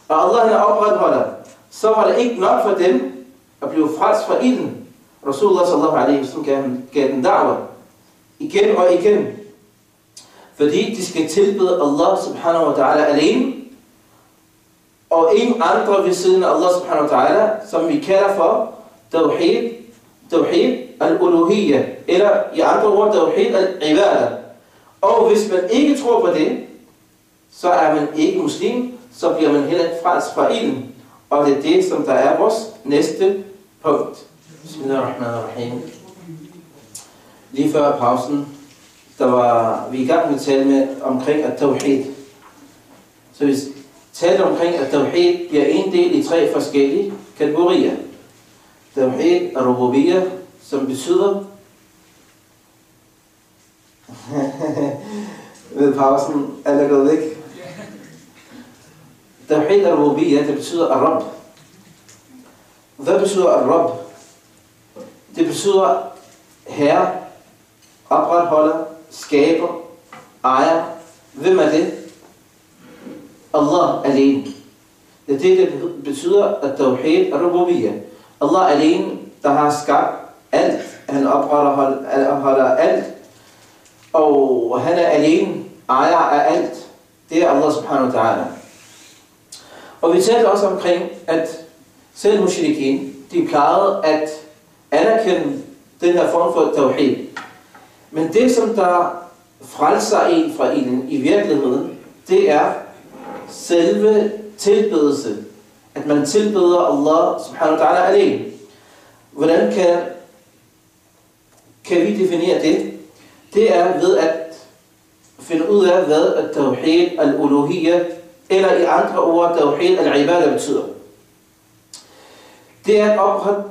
og Allah han er opretholder, så var det ikke nok for dem at blive frelst fra ilden. Rasulullah sallallahu alaihi wa sallam gav den da'wah igen og igen. Fordi de skal tilbede Allah subhanahu wa ta'ala alene, og ingen andre ved siden af Allah subhanahu wa ta'ala, som vi kalder for tawhid al-uluhiyyah, eller i andre ord tawhid al-ibadah. Og hvis man ikke tror på det, så er man ikke muslim, så bliver man heller ikke frelst fra ilden. Og det er det, som der er vores næste punkt. Bismillahirrahmanirrahim. Lige før pausen der var vi i gang med at tale med omkring at-tawhid. Så vi talte omkring at tawhid bliver inddelt i 3 forskellige kategorier. Tawhid al-rububiyyah, som betyder ved pausen, alle er gået væk. Tawhid al-rububiyyah, det betyder al-Rabb. Hvad betyder al-Rabb? Det betyder herre, opretholder, skaber, ejer. Hvem er det? Allah alene. Det er det betyder at tawhid al-rububiyyah. Allah alene, der har skabt alt. Han opretholder alt. Og han er alene ejer af alt. Det er Allah subhanahu wa ta'ala. Og vi talte også omkring, at selv mushrikin, de plejede at anerkende den her form for tawhid. Men det, som der frelser en fra ilden i virkeligheden, det er selve tilbedelse. At man tilbeder Allah subhanahu wa ta'ala alene. Hvordan kan vi definere det? Det er ved at finde ud af, hvad at-tawhid al-uluhiyyah, eller i andre ord, tawhid al-ibadah betyder. Det er at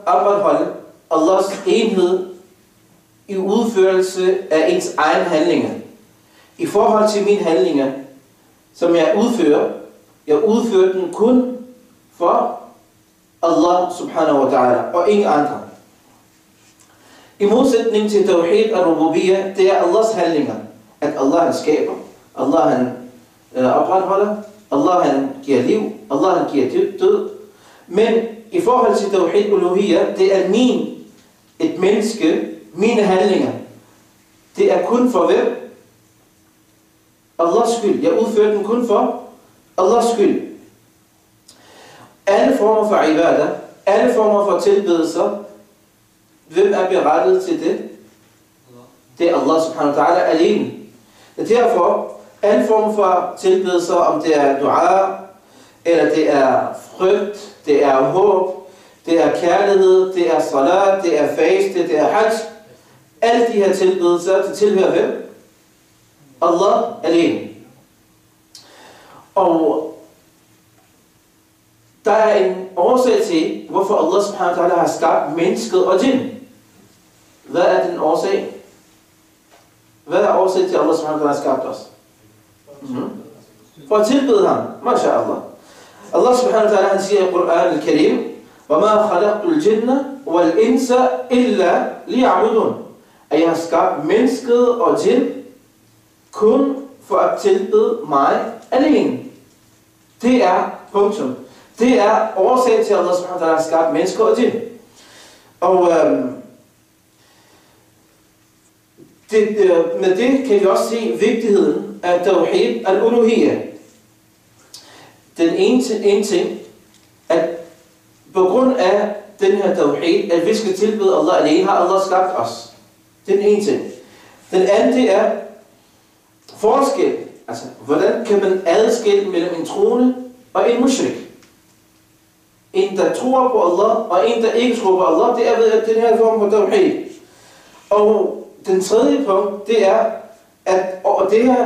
opretholde Allahs enhed i udførelse af ens egen handlinger. I forhold til mine handlinger, som jeg udfører den kun for Allah subhanahu wa ta'ala og ingen andre. I modsætning til tawhid al-rububiyyah, det er Allahs handlinger. At Allah han skaber, Allah han opretholder, Allah han giver liv, Allah han giver død. Men i forhold til tawhid al-uluhiyyah, det er et menneske, mine handlinger. Det er kun for hvem? Allahs skyld. Jeg udfører den kun for Allahs skyld. Alle former for ibadah, alle former for tilbedelser, hvem er berettiget til det? Det er Allah subhanahu wa ta'ala alene. Det er derfor, alle former for tilbedelser, om det er dua, eller det er frygt, det er håb, det er kærlighed, det er salat, det er faste, det er hajj. Alle de her tilbedelser, det tilhører hvem? Allah alene. Og der er en årsag til, hvorfor Allah subhanahu wa ta'ala har skabt mennesket og jinn. Hvad er den årsag? Hvad er årsag til, at Allah subhanahu wa ta'ala har skabt os? For at tilbede ham. MashaAllah. Allah subhanahu wa ta'ala han siger i Quran al-Karim, وَمَا خَلَقْتُ الْجِنَّ وَالْإِنسَ إِلَّا لِيَعْبُدُونَ. At jeg har skabt mennesket og jinn kun for at tilbede mig alene. Det er punktum. Det er årsagen til, at Allah subhanahu wa ta'ala har skabt mennesker og jinn. Og med det kan vi også se vigtigheden af tawhid al-uluhiyyah. Den ene ting, at på grund af den her tawhid, at vi skal tilbede Allah alene, har Allah skabt os. Det er den ene ting. Den anden, det er forskel. Altså, hvordan kan man adskille mellem en troende og en mushrik? En, der tror på Allah, og en, der ikke tror på Allah, det er ved at den her form for tawhid. Og den tredje punkt, det er, at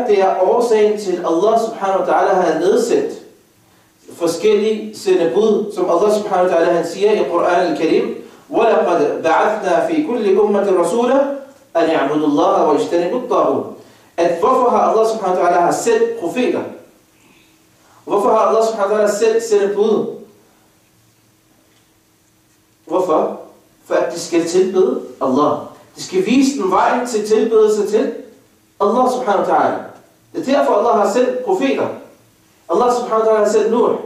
det er årsagen til, at Allah subhanahu wa ta'ala har nedsat forskellige sendebud, som Allah subhanahu wa ta'ala han siger i Quran al-Karim, وَلَقَدْ بَعَثْنَا فِي كُلِّ أُمَّةٍ رَسُولًا أَنْ يَعْبُدُوا اللَّهَ وَيَجْتَنِبُوا الطَّاغُوتَ. At hvorfor har Allah subhanahu wa ta'ala har sendt profeter? Hvorfor har Allah subhanahu wa ta'ala selv sendt bud? Hvorfor? For at de skal tilbede Allah. De skal vise den vejen til tilbedelse til Allah subhanahu wa ta'ala. Det er derfor Allah har sendt profeter. Allah subhanahu wa ta'ala har sendt Nuh,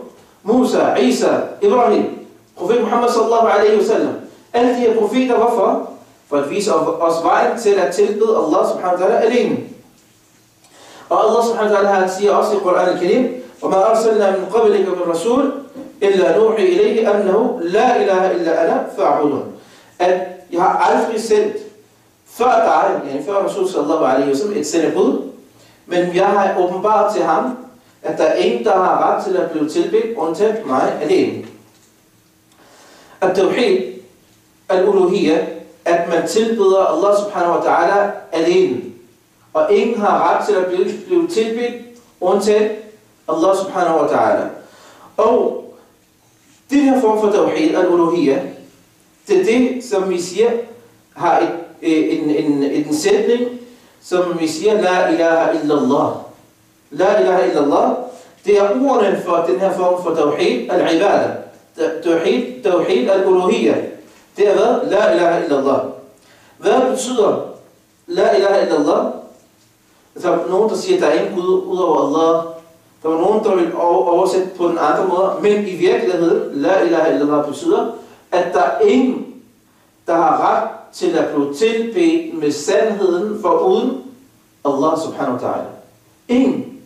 Musa, Isa, Ibrahim, profet Muhammad sallallahu alaihi wa sallam. Alle de her profeter, hvorfor? For at vise os vejen til at tilbede Allah subhanahu wa ta'ala alene. Og Allah subhanahu wa ta'ala han siger også i Quran al-Karim, وَمَا أَرْسَلْنَا مِنْ قَبْلِكَ مِنْ رَسُولٍ إِلَّا نُوحِي إِلَيْهِ أَنَّهُ لَا إِلَهَ إِلَّا أَنَا فَاعْبُدُونِ. At jeg har aldrig sendt før dig, yani før Rasul sallallahu alaihi wa sallam, et sendebud, men jeg har åbenbart til ham, at der er ingen, der har ret til at blive tilbedt, undtaget mig alene. At tawhid al-uluhiyyah, at man tilbeder Allah subhanahu wa ta'ala alene. og ingen har ret til at blive tilbedt, undtagen Allah subhanahu wa ta'ala. Og den her form for tawhid, al-uluhiyya, det er det, som vi siger, har en sætning, som vi siger, la ilaha illallah. La ilaha illallah, det er ordene for den her form for tawhid, al-ibadah. Tawhid al-uluhiyya. Det er hvad? La ilaha illallah. Hvad betyder la ilaha illallah? Der er nogen, der siger, at der er ingen Gud udover Allah. Der er nogen, der vil oversætte på en anden måde. Men i virkeligheden, la ilaha illallah betyder, at der er ingen, der har ret til at blive tilbedt med sandheden foruden Allah subhanahu wa ta'ala. Ingen.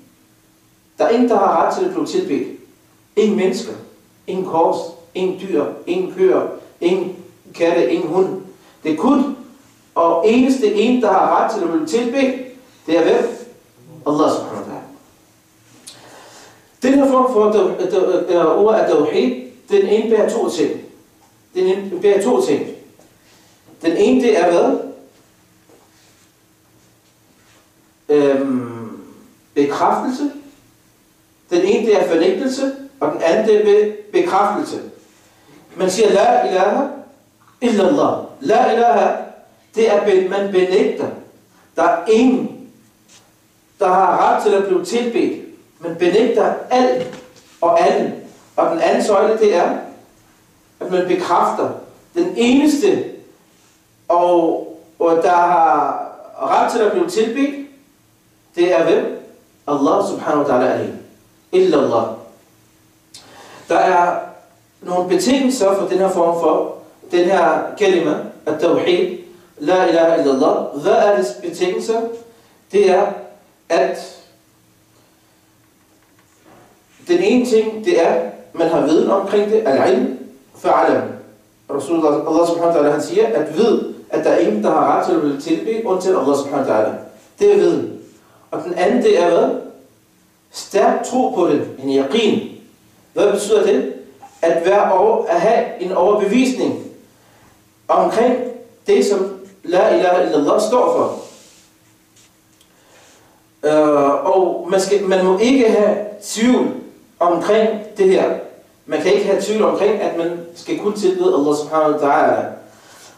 Der er ingen, der har ret til at blive tilbedt. Ingen mennesker, ingen kors, ingen dyr, ingen køer, ingen katte, ingen hund. Det er kun og eneste en, der har ret til at blive tilbedt, det er hvem? Allah subhanahu wa ta'ala. Den her form for ord af tawhid, den indebærer to ting. Den indebærer to ting. Den ene, det er hvad? Bekræftelse. Den ene, det er fornægtelse, og den anden, det er bekræftelse. Man siger, la ilaha illallah. La ilaha, det er, man benægter. Der er ingen, der har ret til at blive tilbedt. Man benægter alt og alle. Og den anden søjle, det er, at man bekræfter den eneste, og der har ret til at blive tilbedt, det er hvem? Allah subhanahu wa ta'ala alene. Illallah. Der er nogle betingelser for den her form for, den her kalima, at-tawhid, la ilaha illallah. Hvad er det betingelser? Det er, at den ene ting, det er, man har viden omkring det, al-ilm fa'alam. Rasulullah Allah subhanahu wa ta'ala, han siger, at ved, at der er ingen, der har ret til at blive tilbedt, undtagen Allah subhanahu wa ta'ala. Det er viden. Og den anden, det er hvad? Stærk tro på det, en yaqeen. Hvad betyder det? At have en overbevisning omkring det, som la ilaha illallah står for. Og man må ikke have tvivl omkring det her. Man kan ikke have tvivl omkring, at man skal kun tilbede Allah subhanahu wa ta'ala.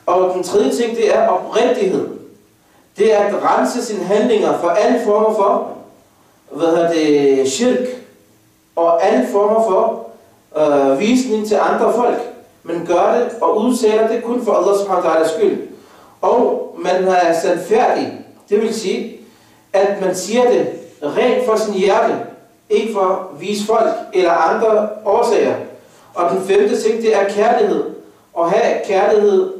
Og den tredje ting, det er oprigtighed. Det er at rense sine handlinger for alle former for shirk og alle former for visning til andre folk. Man gør det og udsætter det kun for Allah subhanahu wa ta'ala skyld. Og man er sandfærdig. Det vil sige, at man siger det rent for sin hjerte, ikke for at vise folk eller andre årsager. Og den femte ting, det er kærlighed. Og have kærlighed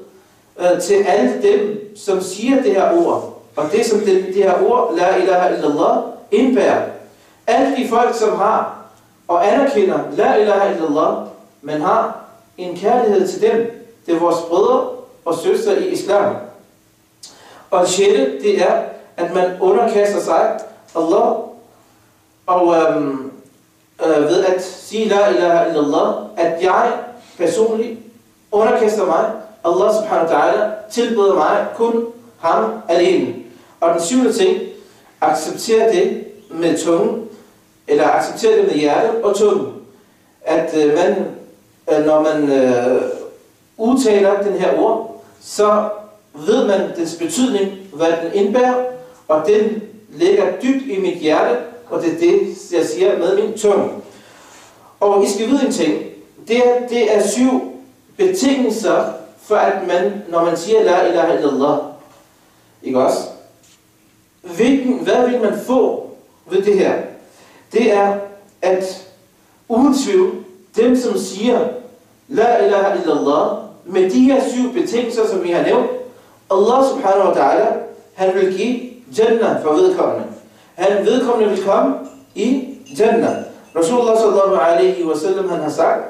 til alle dem, som siger det her ord. Og det som det her ord, la ilaha illallah, indbærer. Alle de folk, som har og anerkender la ilaha illallah, man har en kærlighed til dem. Det er vores brødre og søstre i islam. Og det sjette, det er, at man underkaster sig Allah, og ved at sige la ilaha illallah, at jeg personligt underkaster mig, Allah subhanahu wa ta'ala tilbeder mig kun ham alene. Og den syvende ting, acceptere det med tungen, eller acceptere det med hjertet og tungen. At når man udtaler den her ord, så ved man dens betydning, hvad den indbærer, og den ligger dybt i mit hjerte, og det er det, jeg siger med min tunge. Og I skal vide en ting, det er 7 betingelser for at man, når man siger la ilaha illallah, ikke også? Hvad vil man få ved det her? Det er, at uden tvivl, dem som siger la ilaha illallah, med de her 7 betingelser, som vi har nævnt, Allah subhanahu wa ta'ala, han vil give Jannah for vedkommende. Vedkommende vil komme i Jannah. Rasulullah sallallahu alaihi wa sallam, han har sagt,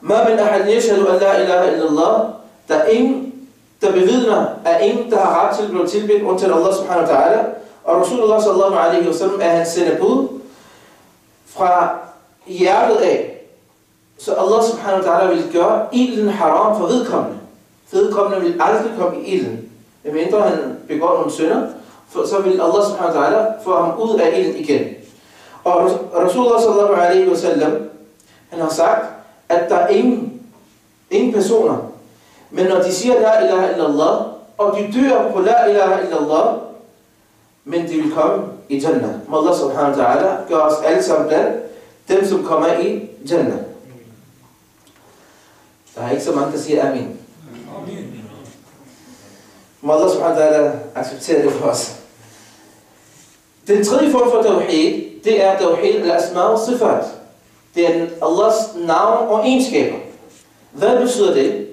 Ma min ahad yashhadu an la ilaha illallah, der er ingen, der bevidner, at ingen, der har ret til at blive tilbedt, undtagen Allah subhanahu wa ta'ala. Og Rasulullah sallallahu alaihi wa sallam er hans sendebud fra hjertet af. Så Allah subhanahu wa ta'ala vil gøre ilden haram for vedkommende. Vedkommende vil aldrig komme i ilden, medmindre han begår nogle synder. så vil Allah subhanahu wa ta'ala få ham ud af ilden igen. Og Rasulullah sallallahu alaihi wa sallam, han har sagt, at der er ingen personer, men når de siger la ilaha illallah, og de dør på la ilaha illallah, men de vil komme i Jannah. Må Allah subhanahu wa ta'ala gør os alle sammen blandt dem, som kommer i Jannah. Der er ikke så mange, der siger amin. Må Allah subhanahu wa ta'ala acceptere det for os. Den tredje form for tawhid, det er tawhid al-asma og sifat. Det er Allahs navn og egenskaber. Hvad betyder det?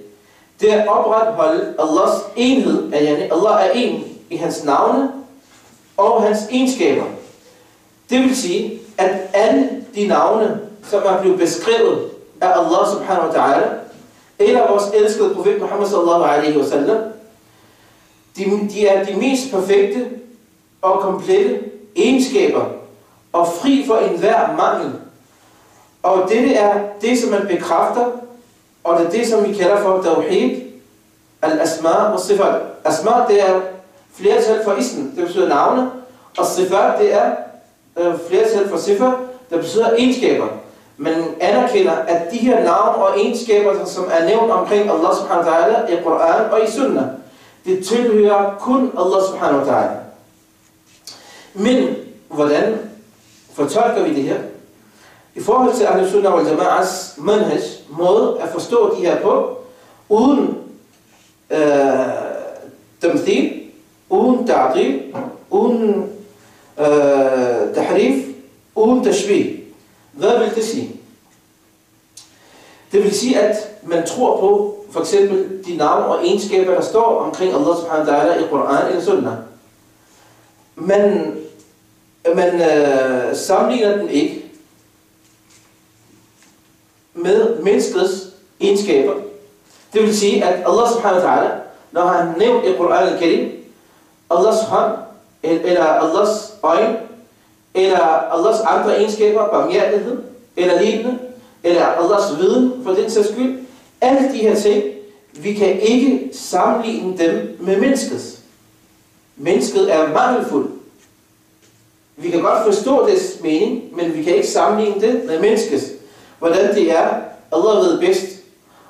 Det er at opretholde Allahs enhed. Allah er en i hans navne og hans egenskaber. Det vil sige, at alle de navne, som er blevet beskrevet af Allah subhanahu wa ta'ala, eller vores elskede profet Muhammad sallallahu alaihi wa sallam, de er de mest perfekte og komplette egenskaber, og fri for enhver mangel. Og dette er det, som man bekræfter, og det er det, som vi kalder for tawhid, al-asma og sifat. Asma, det er flertal for ism, det betyder navne, og sifat, det er flertal for sifat, det betyder egenskaber. Man anerkender, at de her navne og egenskaber, som er nævnt omkring Allah subhanahu wa ta'ala i Koran og i Sunnah, det tilhører kun Allah subhanahu wa ta'ala. Men hvordan fortolker vi det her? I forhold til Ahlus Sunnah wal Jama'as manhaj, måde at forstå de her på, uden tamthil, uden ta'dil, uden tahrif, uden tashbih. Hvad vil det sige? Det vil sige, at man tror på for eksempel de navne og egenskaber, der står omkring Allah subhanahu wa ta'ala i Koran eller Sunnah. Man sammenligner den ikke med menneskets egenskaber. Det vil sige, at Allah subhanahu wa ta'ala, når han nævnt i Koran al-Karim, Allahs hånd, eller Allahs øjne, eller Allahs andre egenskaber, barmhjertighed, eller lignende, eller Allahs viden, for den sags skyld, alle de her ting, vi kan ikke sammenligne dem med menneskets. Mennesket er mangelfuldt. Vi kan godt forstå dets mening, men vi kan ikke sammenligne det med menneskets. Hvordan det er, Allah ved bedst.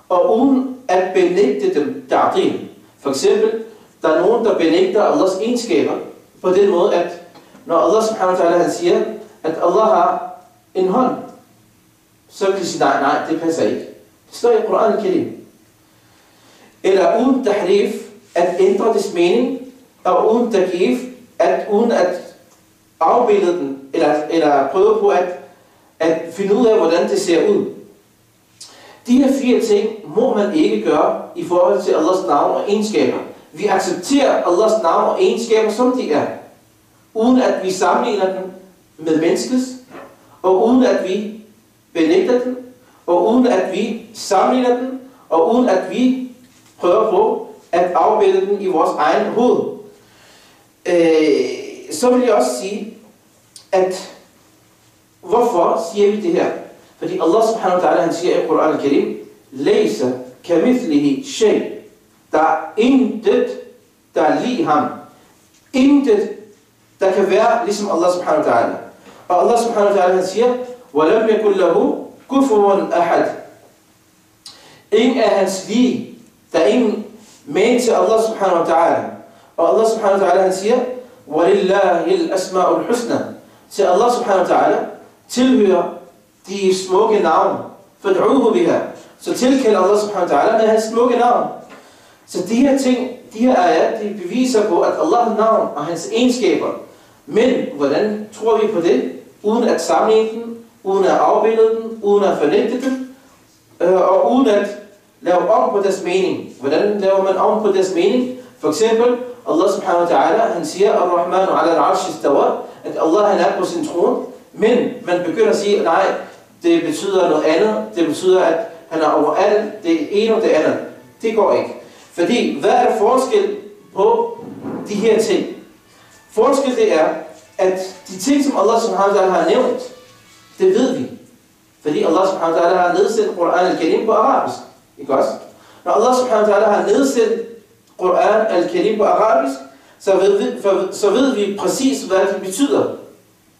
Og uden at benægte dem ta'dil. For eksempel, der er nogen, der benægter Allahs egenskaber på den måde, at når Allah subhanahu wa ta'ala siger, at Allah har en hånd, så kan de sige, nej, det passer ikke. Det står i Koran al-Karim. Eller uden tahrif, at ændre dets mening, og uden takif, uden at afbilde den, eller prøve på at finde ud af, hvordan det ser ud. De her 4 ting må man ikke gøre i forhold til Allahs navn og egenskaber. Vi accepterer Allahs navn og egenskaber, som de er, uden at vi sammenligner den med menneskets, og uden at vi benægter den, og uden at vi sammenligner den, og uden at vi prøver på at afbilde den i vores egen hoved. Så vil jeg også sige, at hvorfor siger vi det her? Fordi Allah subhanahu wa ta'ala, han siger i Koran al-Karim, Laysa kamithlihi shay. Der er intet, der er lige ham. Intet, der kan være ligesom Allah subhanahu wa ta'ala. Og Allah subhanahu wa ta'ala, han siger, وَلَمْ يَكُنْ لَهُ كُفُوًا أَحَدٍ. Ingen af hans lige. Der er ingen med til Allah subhanahu wa ta'ala. Og Allah subhanahu wa ta'ala, han siger, وَلِلَّهِ الْأَسْمَاءُ الْحُسْنَى. Til Allah subhanahu wa ta'ala tilhører de smukke navne. فَدْعُوهُ بِهَا. Så tilkald Allah subhanahu wa ta'ala med hans smukke navn. Så de her ting, de her ayat, de beviser på, at Allahs navn og hans egenskaber. Men hvordan tror vi på det? Uden at sammenligne den, uden at afbilde den, uden at fornægte den, og uden at lave om på deres mening. Hvordan laver man om på deres mening? For eksempel, Allah subhanahu wa ta'ala, han siger, Ar-Rahmanu ala al-arsh istawa, at Allah, han er på sin trone, men man begynder at sige, nej, det betyder noget andet, det betyder, at han er overalt, det ene og det andet. Det går ikke. Fordi, hvad er der forskel på de her ting? Forskel det er, at de ting, som Allah subhanahu wa ta'ala har nævnt, det ved vi. Fordi Allah subhanahu wa ta'ala har nedsendt Koran al-Karim på arabisk. Ikke også? Når Allah subhanahu wa ta'ala har nedsendt Koran al-Karim på arabisk, så ved vi præcis, hvad det betyder.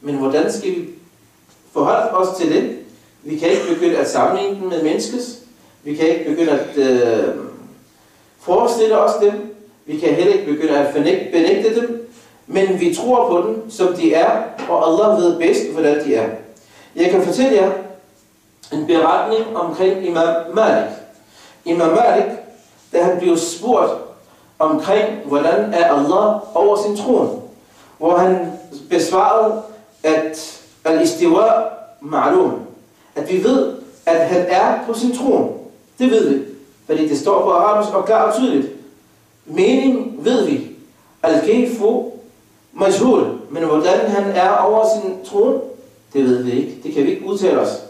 Men hvordan skal vi forholde os til det? Vi kan ikke begynde at sammenligne den med menneskets. Vi kan ikke begynde at forestille os dem. Vi kan heller ikke begynde at benægte dem. Men vi tror på dem, som de er, og Allah ved bedst, hvordan de er. Jeg kan fortælle jer en beretning omkring Imam Malik. Imam Malik, da han blev spurgt omkring, hvordan er Allah over sin trone, hvor han besvarede, at al-istiwa ma'lum, at vi ved, at han er på sin trone. Det ved vi, fordi det står på arabisk og klart og tydeligt. Mening ved vi. Al-kayfu majhul, men hvordan han er over sin trone, det ved vi ikke. Det kan vi ikke udtale os.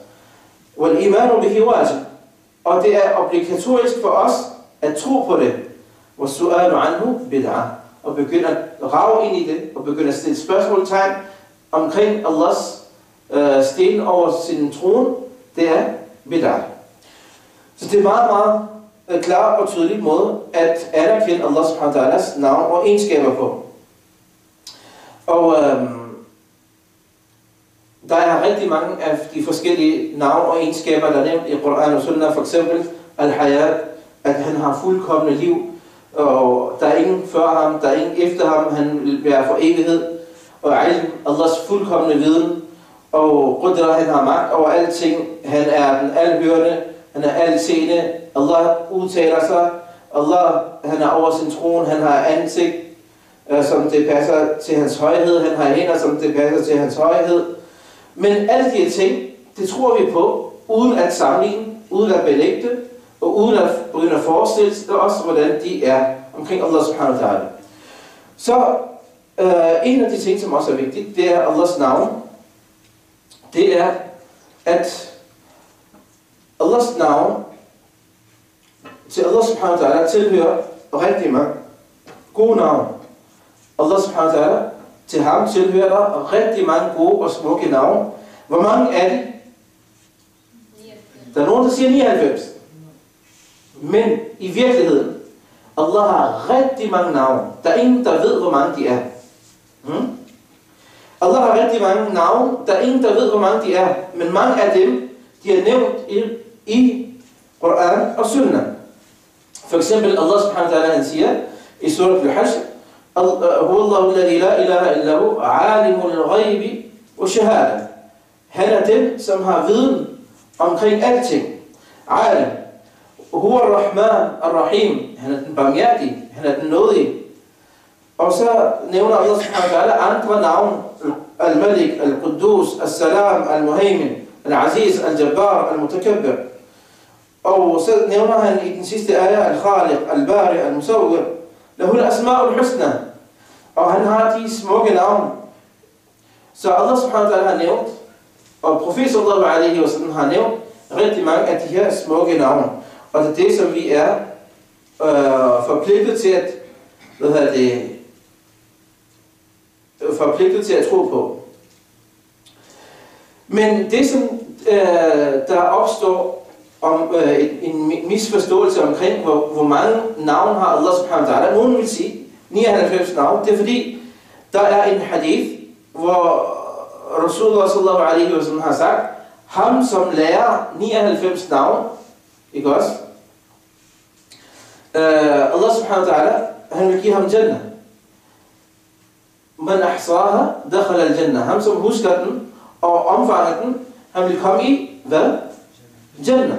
Wal-imanu bihi wajib, og det er obligatorisk for os at tro på det. Was-su'alu anhu bid'ah, og begynde at rage ind i det, og begynde at stille spørgsmålstegn omkring Allahs sten over sin trone, det er bid'ah. Så det er meget, meget klar og tydelig måde at anerkende Allah subhanahu wa ta'alas navn og egenskaber på. Og der er rigtig mange af de forskellige navn og egenskaber, der er nævnt i Koran og Sunnah. For eksempel Al-Hayat, at han har fuldkommende liv, og der er ingen før ham, der er ingen efter ham, han vil være for evighed. Og Ilm, Allahs fuldkommende viden, og Qudra, han har magt over alting, han er den alhørende, han er alseende, Allah udtaler sig, Allah, han er over sin trone, han har ansigt, som det passer til hans højhed, han har hænder, som det passer til hans højhed. Men alle de ting, det tror vi på, uden at sammenligne, uden at belægge det, og uden at begynde at forestille os, hvordan de er omkring Allah subhanahu wa ta'ala. Så en af de ting, som også er vigtigt, det er Allahs navn. Det er, at Allahs navn til Allah subhanahu wa ta'ala tilhører rigtig mange gode navn. Allah subhanahu wa ta'ala, til ham tilhører der rigtig mange gode og smukke navn. Hvor mange er det? Der er nogen, der siger 99. Men i virkeligheden, Allah har rigtig mange navn. Der er ingen, der ved, hvor mange de er. Allah har rigtig mange navn. Der er ingen, der ved, hvor mange de er. Men mange af dem, de er nævnt i Koran og Sunnah. For eksempel Allah subhanahu wa ta'ala, han siger i surat al-Hajj, Huwallahu alladhi la ilaha illa hu, alimul ghaibi wa shahada. Han er den, som har viden omkring alting. Alim. Huwa ar-Rahman ar-Rahim. Han er den barmhjertige, han er den nådige. Og så nævner Allah subhanahu wa ta'ala andre navn. Al-Malik, Al-Quddus, Al-Salam, Al-Muhaymin, Al-Aziz, Al-Jabbar, Al-Mutakabbir. Og så nævner han i den sidste ayah Al-Khaliq, Al-Bari, Al-Musawwir. Lahu al-asma'ul husna. Og han har de smukke navn. Så Allah subhanahu wa ta'ala har nævnt, og profet sallallahu alaihi wa sallam har nævnt rigtig mange af de her smukke navn. Og det er det, som vi er forpligtet til at forpligtet til at tro på. Men det, som der opstår om en misforståelse omkring, hvor mange navn har Allah subhanahu wa ta'ala. Nogen vil sige 99 navn. Det er fordi, der er en hadith, hvor Rasulullah sallallahu alaihi wa sallam har sagt, ham som lærer 99 navn, ikke også? Allah subhanahu wa ta'ala, han vil give ham Jannah. Man ahsaha, dakhala al-Jannah. Ham som husker den og omfanger den, han vil komme i, hvad? Jannah.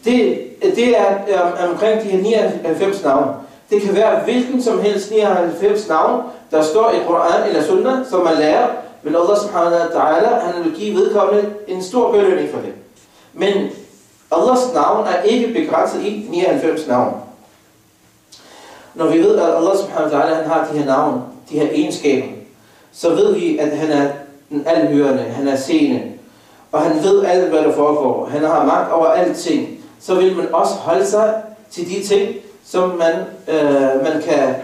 Det er omkring de her 99 navn. Det kan være hvilken som helst 99 navn, der står i Koran eller Sunnah, som man lærer, men Allah subhanahu wa ta'ala, han vil give vedkommende en stor belønning for det. Men Allahs navn er ikke begrænset i 99 navn. Når vi ved, at Allah subhanahu wa ta'ala, han har de her navn, de her egenskaber, så ved vi, at han er den alhørende, han er seende, og han ved alt, hvad der foregår. Han har magt over alting. Så vil man også holde sig til de ting, som man kan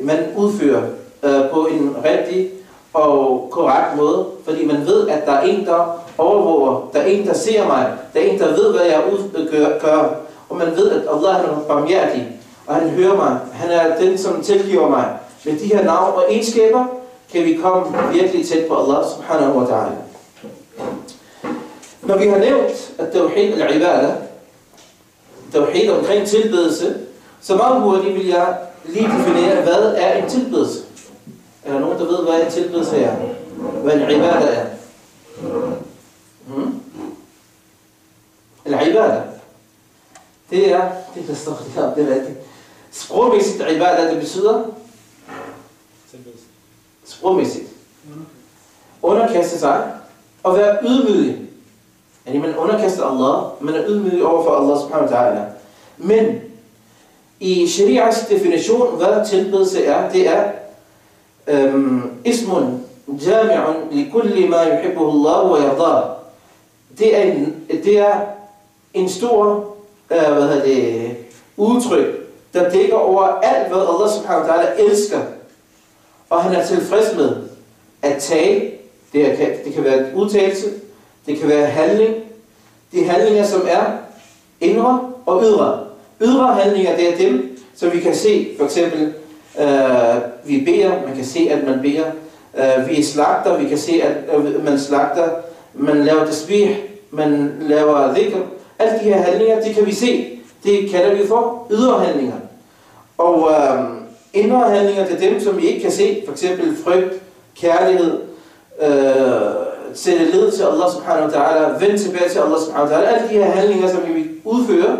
man udfører på en rigtig og korrekt måde, fordi man ved, at der er en, der overvåger, der er en, der ser mig, der er en, der ved, hvad jeg gør, og man ved, at Allah er barmhjertig, og han hører mig. Han er den, som tilgiver mig. Med de her navn og egenskaber kan vi komme virkelig tæt på Allah subhanahu wa ta'ala. Når vi har nævnt at tawhid al-ibadah, tawhid omkring tilbedelse, så meget hurtigt vil jeg lige definere, hvad er en tilbedelse. Er der nogen, der ved, hvad en tilbedelse er? Hvad en ibadah er? Al-ibadah, det er, der står her, det er rigtigt. Sprogmæssigt ibadah, det betyder? Sprogmæssigt. Underkaste sig og være ydmyg. Altså, man underkaster Allah, man er ydmyg over for Allah subhanahu wa ta'ala. Men i sharias definition, hvad tilbedelse er, det er ismun jami'un li kulli ma yuhibbuhu Allah wa yardah. Det er en stor udtryk, der dækker over alt, hvad Allah subhanahu wa ta'ala elsker. Og han er tilfreds med at tale. Det kan være et udtalelse, det kan være handling. De handlinger, som er indre og ydre. Ydre handlinger, det er dem, som vi kan se. For eksempel, vi beder, man kan se, at man beder. Vi slagter, vi kan se, at man slagter. Man laver tasbih, man laver dhikr. Alle de her handlinger, det kan vi se. Det kalder vi for ydre handlinger. Og indre handlinger, det er dem, som vi ikke kan se. For eksempel frygt, kærlighed, sætte led til Allah subhanahu wa ta'ala, vende tilbage til Allah subhanahu wa ta'ala. Alle de her handlinger, som vi udfører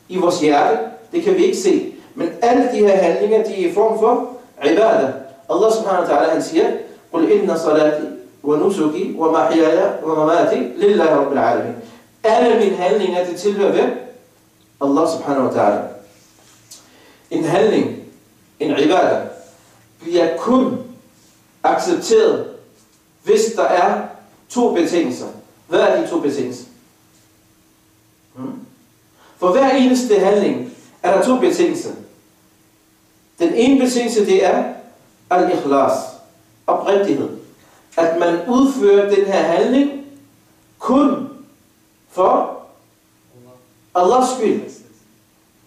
i vores hjerte, det kan vi ikke se. Men alle de her handlinger, de er i form for ibadah. Allah subhanahu wa ta'ala, han siger, قُلْ إِنَّ صَلَاتِ وَنُسُكِ وَمَحْيَايَ وَمَمَاتِ لِلَّهِ رَبِّ الْعَالَمِينَ. Alle mine handlinger, det tilhører hvem? Allah subhanahu wa ta'ala. En handling, en ibadah, bliver kun accepteret, hvis der er to betingelser. Hvad er de to betingelser? For hver eneste handling er der to betingelser. Den ene betingelse, det er al-ikhlas, oprigtighed. At man udfører den her handling kun for Allahs skyld.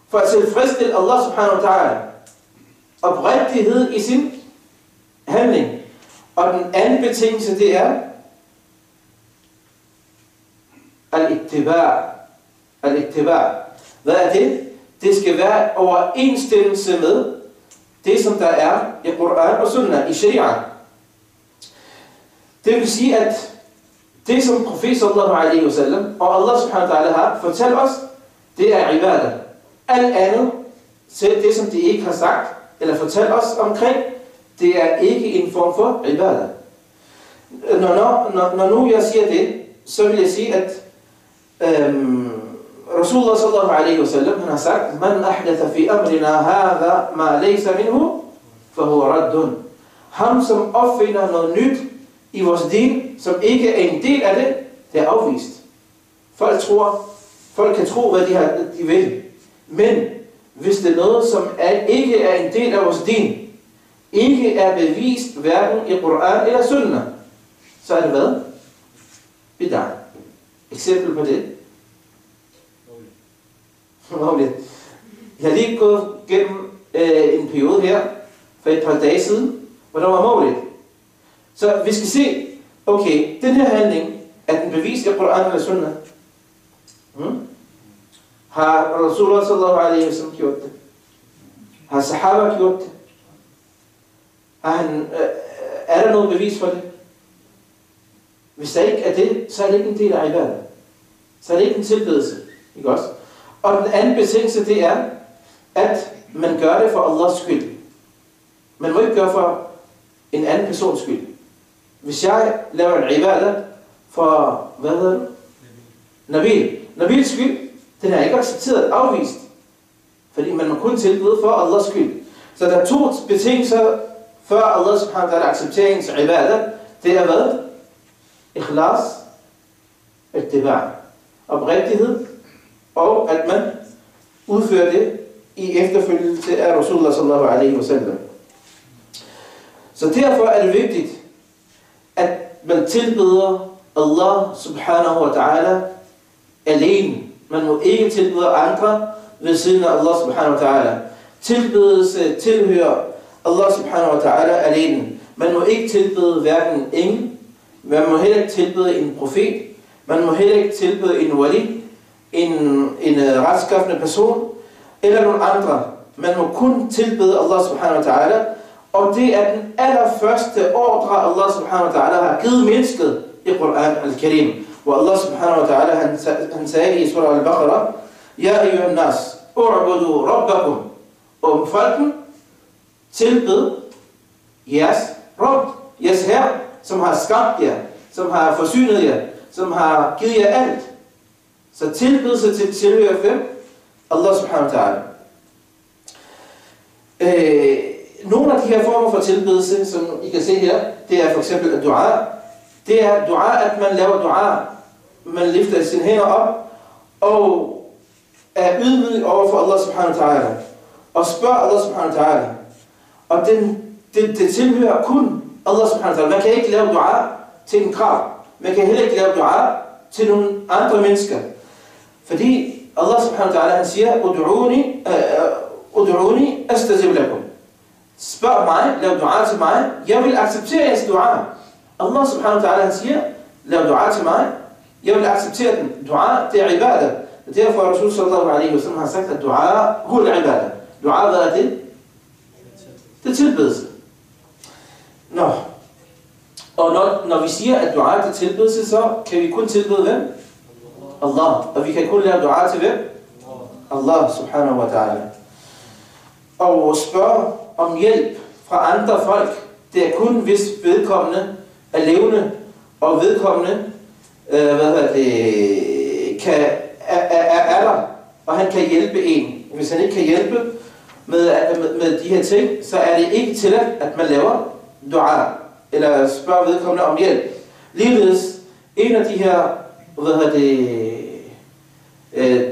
For at tilfredsstille Allah subhanahu wa ta'ala. Oprigtighed i sin handling. Og den anden betingelse, det er al-ittiba'. Al-ittiba'. Hvad er det? Det skal være overensstemmelse med det, som der er i Quran og Sunnah, i Sharia. Det vil sige, at det, som profet sallallahu alaihi wasallam og Allah subhanahu wa ta'ala har fortalt os, det er ibadah. Alt andet, selv det, som de ikke har sagt eller fortalt os omkring, det er ikke en form for ibadah. Når nu jeg siger det, så vil jeg sige, at Rasulullah sallallahu alaihi wasallam, han har sagt, man ahdatha fi amrina hadha ma laysa minhu, fahuwa raddun. Ham, som opfinder noget nyt i vores din, som ikke er en del af det, det er afvist. Folk kan tro, hvad de vil. Men hvis det er noget, som ikke er en del af vores din, ikke er bevist hverken i Quran eller Sunnah, så er det hvad? Bid'ah. Eksempel på det. Jeg har lige gået gennem en periode her, for et par dage siden, hvor der var målet. Så vi skal se, okay, den her handling, er den bevist i Quran eller Sunnah? Har Rasulullah sallallahu alaihi wasallam gjort det? Har Sahaba gjort det? Er der noget bevis for det? Hvis der ikke er det, så er det ikke en del af ibadah. Så er det ikke en tilbedelse. Ikke også? Og den anden betingelse, det er, at man gør det for Allahs skyld. Man må ikke gøre for en anden persons skyld. Hvis jeg laver en ibadah for, hvad hedder det? Nabils skyld, den er ikke accepteret, afvist. Fordi man må kun tilbede for Allahs skyld. Så der er to betingelser, før Allah subhanahu wa ta'ala accepterer ens ibadah. Det er hvad? Ikhlas, ittiba', oprigtighed, og at man udfører det i efterfølgelse af Rasulullah sallallahu alaihi wasallam. Så derfor er det vigtigt, at man tilbeder Allah subhanahu wa ta'ala alene. Man må ikke tilbede andre ved siden af Allah subhanahu wa ta'ala. Tilbedelse tilhører Allah subhanahu wa ta'ala alene. Man må ikke tilbede hverken engel, man må heller ikke tilbede en profet, man må heller ikke tilbede en wali, en retskaffende person, eller nogen andre. Man må kun tilbede Allah subhanahu wa ta'ala, og det er den allerførste ordre, Allah subhanahu wa ta'ala har givet mennesket i Quran al-Karim. Hvor Allah subhanahu wa ta'ala, han sagde i surah al-Baqarah, Ja ayyuhan nas, u'budu rabbakum. Og folken, tilbed jeres Rabb, jeres Herre, som har skabt jer, som har forsynet jer, som har givet jer alt. Så tilbedelse til tilhører hvem? Allah subhanahu wa ta'ala. Nogle af de her former for tilbedelse, som I kan se her, det er for eksempel dua. Det er dua, at man laver dua. Man løfter sine hænder op og er ydmyg over for Allah subhanahu wa ta'ala. Og spørger Allah subhanahu wa ta'ala. Og det tilhører kun Allah subhanahu wa ta'ala. Man kan ikke lave dua til en krav. Man kan heller ikke lave dua til nogle andre mennesker. Fordi Allah subhanahu wa ta'ala, han siger, Ud'uni astajib lakum. Spørg mig, lav dua til mig, jeg vil acceptere jeres dua. Allah subhanahu wa ta'ala, han siger, lav dua til mig, jeg vil acceptere den. Dua, det er ibadah. Derfor Rasul sallallahu alaihi wa sallam har sagt, at dua hul ibadah. Dua, hvad er det? Det er tilbedelse. Nå. Og når vi siger, at dua er tilbedelse, så kan vi kun tilbede hvem? Allah. Og vi kan kun lave dua til hvem? Allah subhanahu wa ta'ala. Og spørge om hjælp fra andre folk, det er kun hvis vedkommende er levende, og vedkommende er der, og han kan hjælpe en. Hvis han ikke kan hjælpe med de her ting, så er det ikke tilladt, at man laver dua, eller spørger vedkommende om hjælp. Ligeledes, en af de her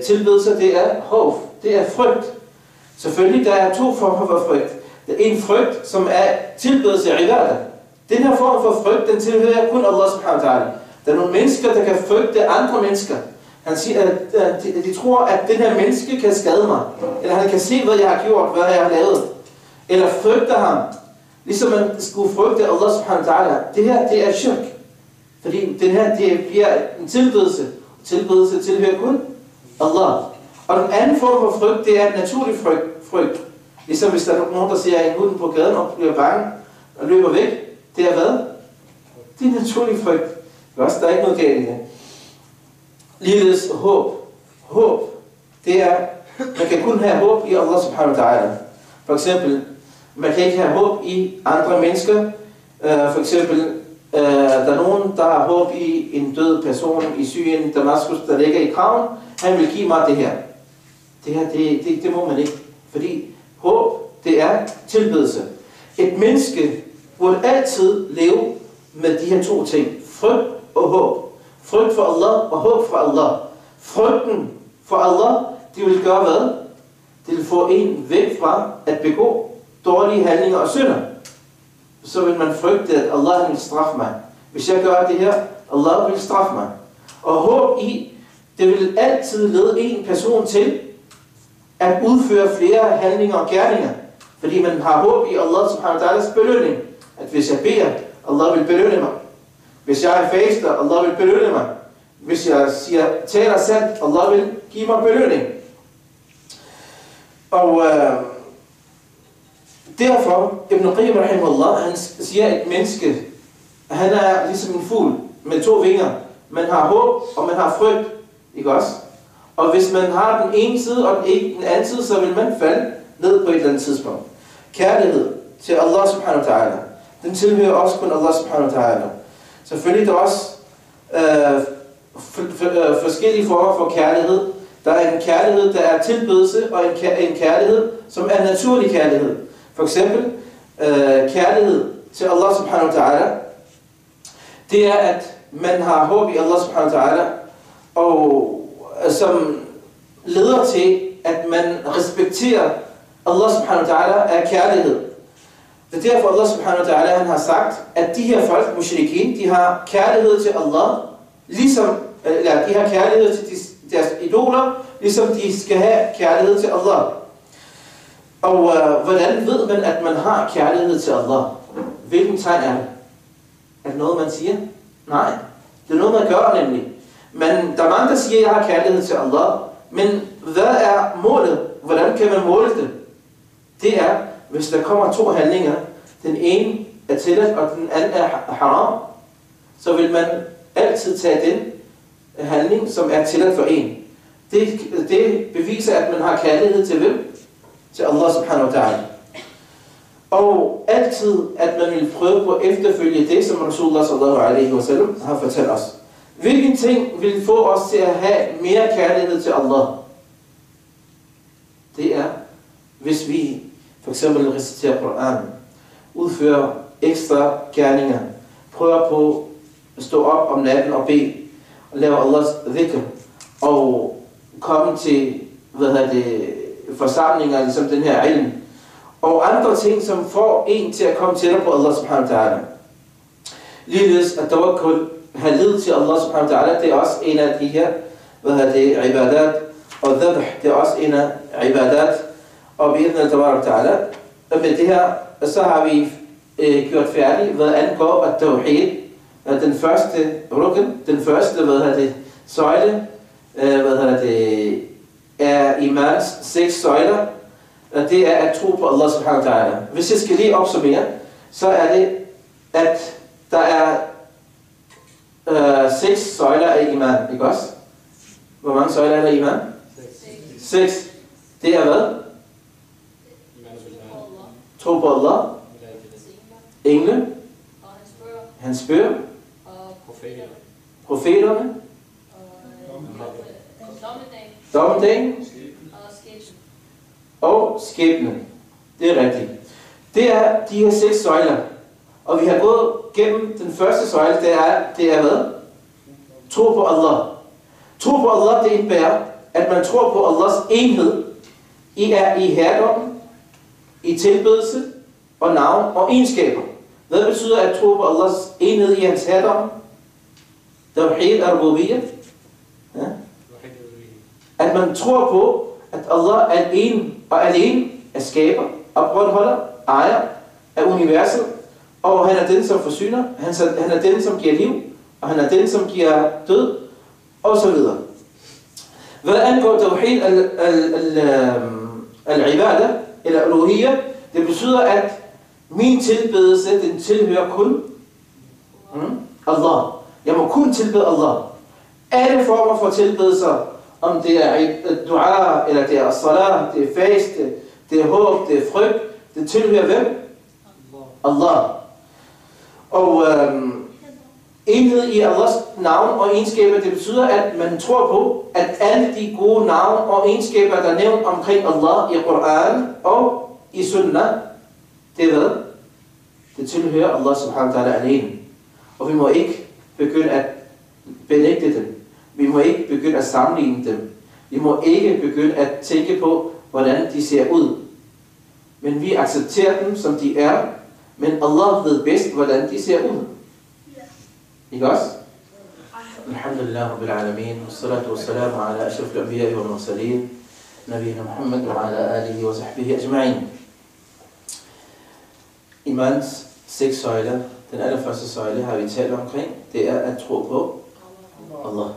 tilbedelser, det er håb, det er frygt. Selvfølgelig, der er to former for frygt. Der er en frygt, som er tilbedelse af ibadah. Den her form for frygt, den tilhører kun Allah subhanahu wa ta'ala. Der er nogle mennesker, der kan frygte andre mennesker. Han siger, at de tror, at den her menneske kan skade mig. Eller han kan se, hvad jeg har gjort, hvad jeg har lavet. Eller frygter ham. Ligesom man skulle frygte Allah subhanahu wa ta'ala. Det her, det er shirk. Fordi den her, det bliver en tilbedelse. Tilbedelse tilhører kun Allah. Og den anden form for frygt, det er en naturlig frygt. Ligesom hvis der er nogen, der ser en hund på gaden og bliver bange og løber væk. Det er hvad? Det er en naturlig frygt. Der er ikke noget galt i det. Ligeledes håb. Håb, det er, man kan kun have håb i Allah subhanahu wa ta'ala. For eksempel, man kan ikke have håb i andre mennesker. For eksempel, der er nogen, der har håb i en død person i Syrien, Damaskus, der ligger i graven. Han vil give mig det her. Det her, det må man ikke. Fordi håb, det er tilbedelse. Et menneske burde altid leve med de her to ting. Frygt og håb. Frygt for Allah og håb for Allah. Frygten for Allah, det vil gøre hvad? Det vil få en væk fra at begå dårlige handlinger og synder. Så vil man frygte, at Allah vil straffe mig. Hvis jeg gør det her, Allah vil straffe mig. Og håb i, det vil altid lede en person til at udføre flere handlinger og gerninger. Fordi man har håb i Allah subhanahu wa ta'alas belønning. At hvis jeg beder, Allah vil belønne mig. Hvis jeg er faster, Allah vil belønne mig. Hvis jeg taler sandt, Allah vil give mig belønning. Og derfor, Ibn Qayyim rahimahullah, han siger, at et menneske, han er ligesom en fugl med to vinger. Man har håb, og man har frygt. Ikke også? Og hvis man har den ene side og den anden side, så vil man falde ned på et eller andet tidspunkt. Kærlighed til Allah subhanahu wa ta'ala, den tilhører også kun Allah subhanahu wa ta'ala. Selvfølgelig er der også forskellige former for kærlighed. Der er en kærlighed, der er tilbedelse, og en kærlighed, som er naturlig kærlighed. For eksempel kærlighed til Allah subhanahu wa ta'ala. Det er, at man har håb i Allah subhanahu wa ta'ala, og som leder til, at man respekterer Allah subhanahu wa ta'ala af kærlighed. Det er derfor Allah subhanahu wa ta'ala, han har sagt, at de her folk, mushrikin, de har kærlighed til Allah, ligesom, eller de har kærlighed til deres idoler, ligesom de skal have kærlighed til Allah. Og hvordan ved man, at man har kærlighed til Allah? Hvilken tegn er det? Er det noget, man siger? Nej. Det er noget, man gør nemlig. Men der er mange, der siger, at jeg har kærlighed til Allah. Men hvad er målet? Hvordan kan man måle det? Det er, hvis der kommer to handlinger. Den ene er tilladt, og den anden er haram. Så vil man altid tage den handling, som er tilladt for en. Det beviser, at man har kærlighed til hvem? Til Allah subhanahu wa ta'ala. Og altid, at man vil prøve på at efterfølge det, som Rasulullah sallallahu alaihi wa sallam har fortalt os. Hvilken ting vil få os til at have mere kærlighed til Allah? Det er, hvis vi for eksempel reciterer Koranen, udfører ekstra gerninger, prøver på at stå op om natten og bede, og lave Allahs dhikr, og komme til forsamlinger, ligesom den her ilm, og andre ting, som får en til at komme tættere på Allah subhanahu wa ta'ala. Ligeledes at tawakkul, have lid til Allah subhanahu wa ta'ala, det er også en af de her, ibadat, og dhabh, det er også en af ibadat, og bi'idna tabarak ta'ala. Og med det her, så har vi gjort færdig, hvad angår at tawhid, den første rukn, den første, søjle, er imans 6 søjler, det er at tro på Allah subhanahu wa ta'ala. Hvis jeg skal lige opsummere, så er det, at der er 6 søjler af iman, ikke også? Hvor mange søjler er der i iman? 6. Det er hvad? Tro på Allah, engle, hans bøger, profeterne, dommedagen og skæbnen. Det er rigtigt. Det er de her 6 søjler. Og vi har gået gennem den første søjle, det er hvad? Tro på Allah. Tro på Allah, det indebærer, at man tror på Allahs enhed i herreddommen, i tilbedelse og navn og egenskaber. Hvad betyder at tro på Allahs enhed i hans herredom? Tawhid al-rububiyyah. Ja? At man tror på, at Allah er en og alene er skaber, opretholder, ejer af universet, og han er den, som forsyner, han er den, som giver liv, og han er den, som giver død, og så videre. Hvad angår tawhid al-ibadah, eller uluhiyyah, det betyder, at min tilbedelse, den tilhører kun Allah. Jeg må kun tilbede Allah. Alle former for tilbedelser, om det er dua, eller det er salat, det er faste, det er håb, det er frygt, det tilhører hvem? Allah. Og enhed i Allahs navn og egenskaber, det betyder, at man tror på, at alle de gode navn og egenskaber, der er nævnt omkring Allah i Koran og i Sunnah, det er hvad? Det tilhører Allah subhanahu wa ta'ala alene. Og vi må ikke begynde at benægte dem. Vi må ikke begynde at sammenligne dem. Vi må ikke begynde at tænke på, hvordan de ser ud. Men vi accepterer dem, som de er. Men Allah ved bedst, hvordan de ser ud. Ikke også? Alhamdulillah Rabbil Alamin. Wassalatu wassalamu ala ashrafil anbiya'i wal mursalin. Nabiyina Muhammad wa ala alihi wa sahbihi ajma'in. Imans 6 søjler. Den allerførste søjle har vi talt omkring. Det er at tro på Allah.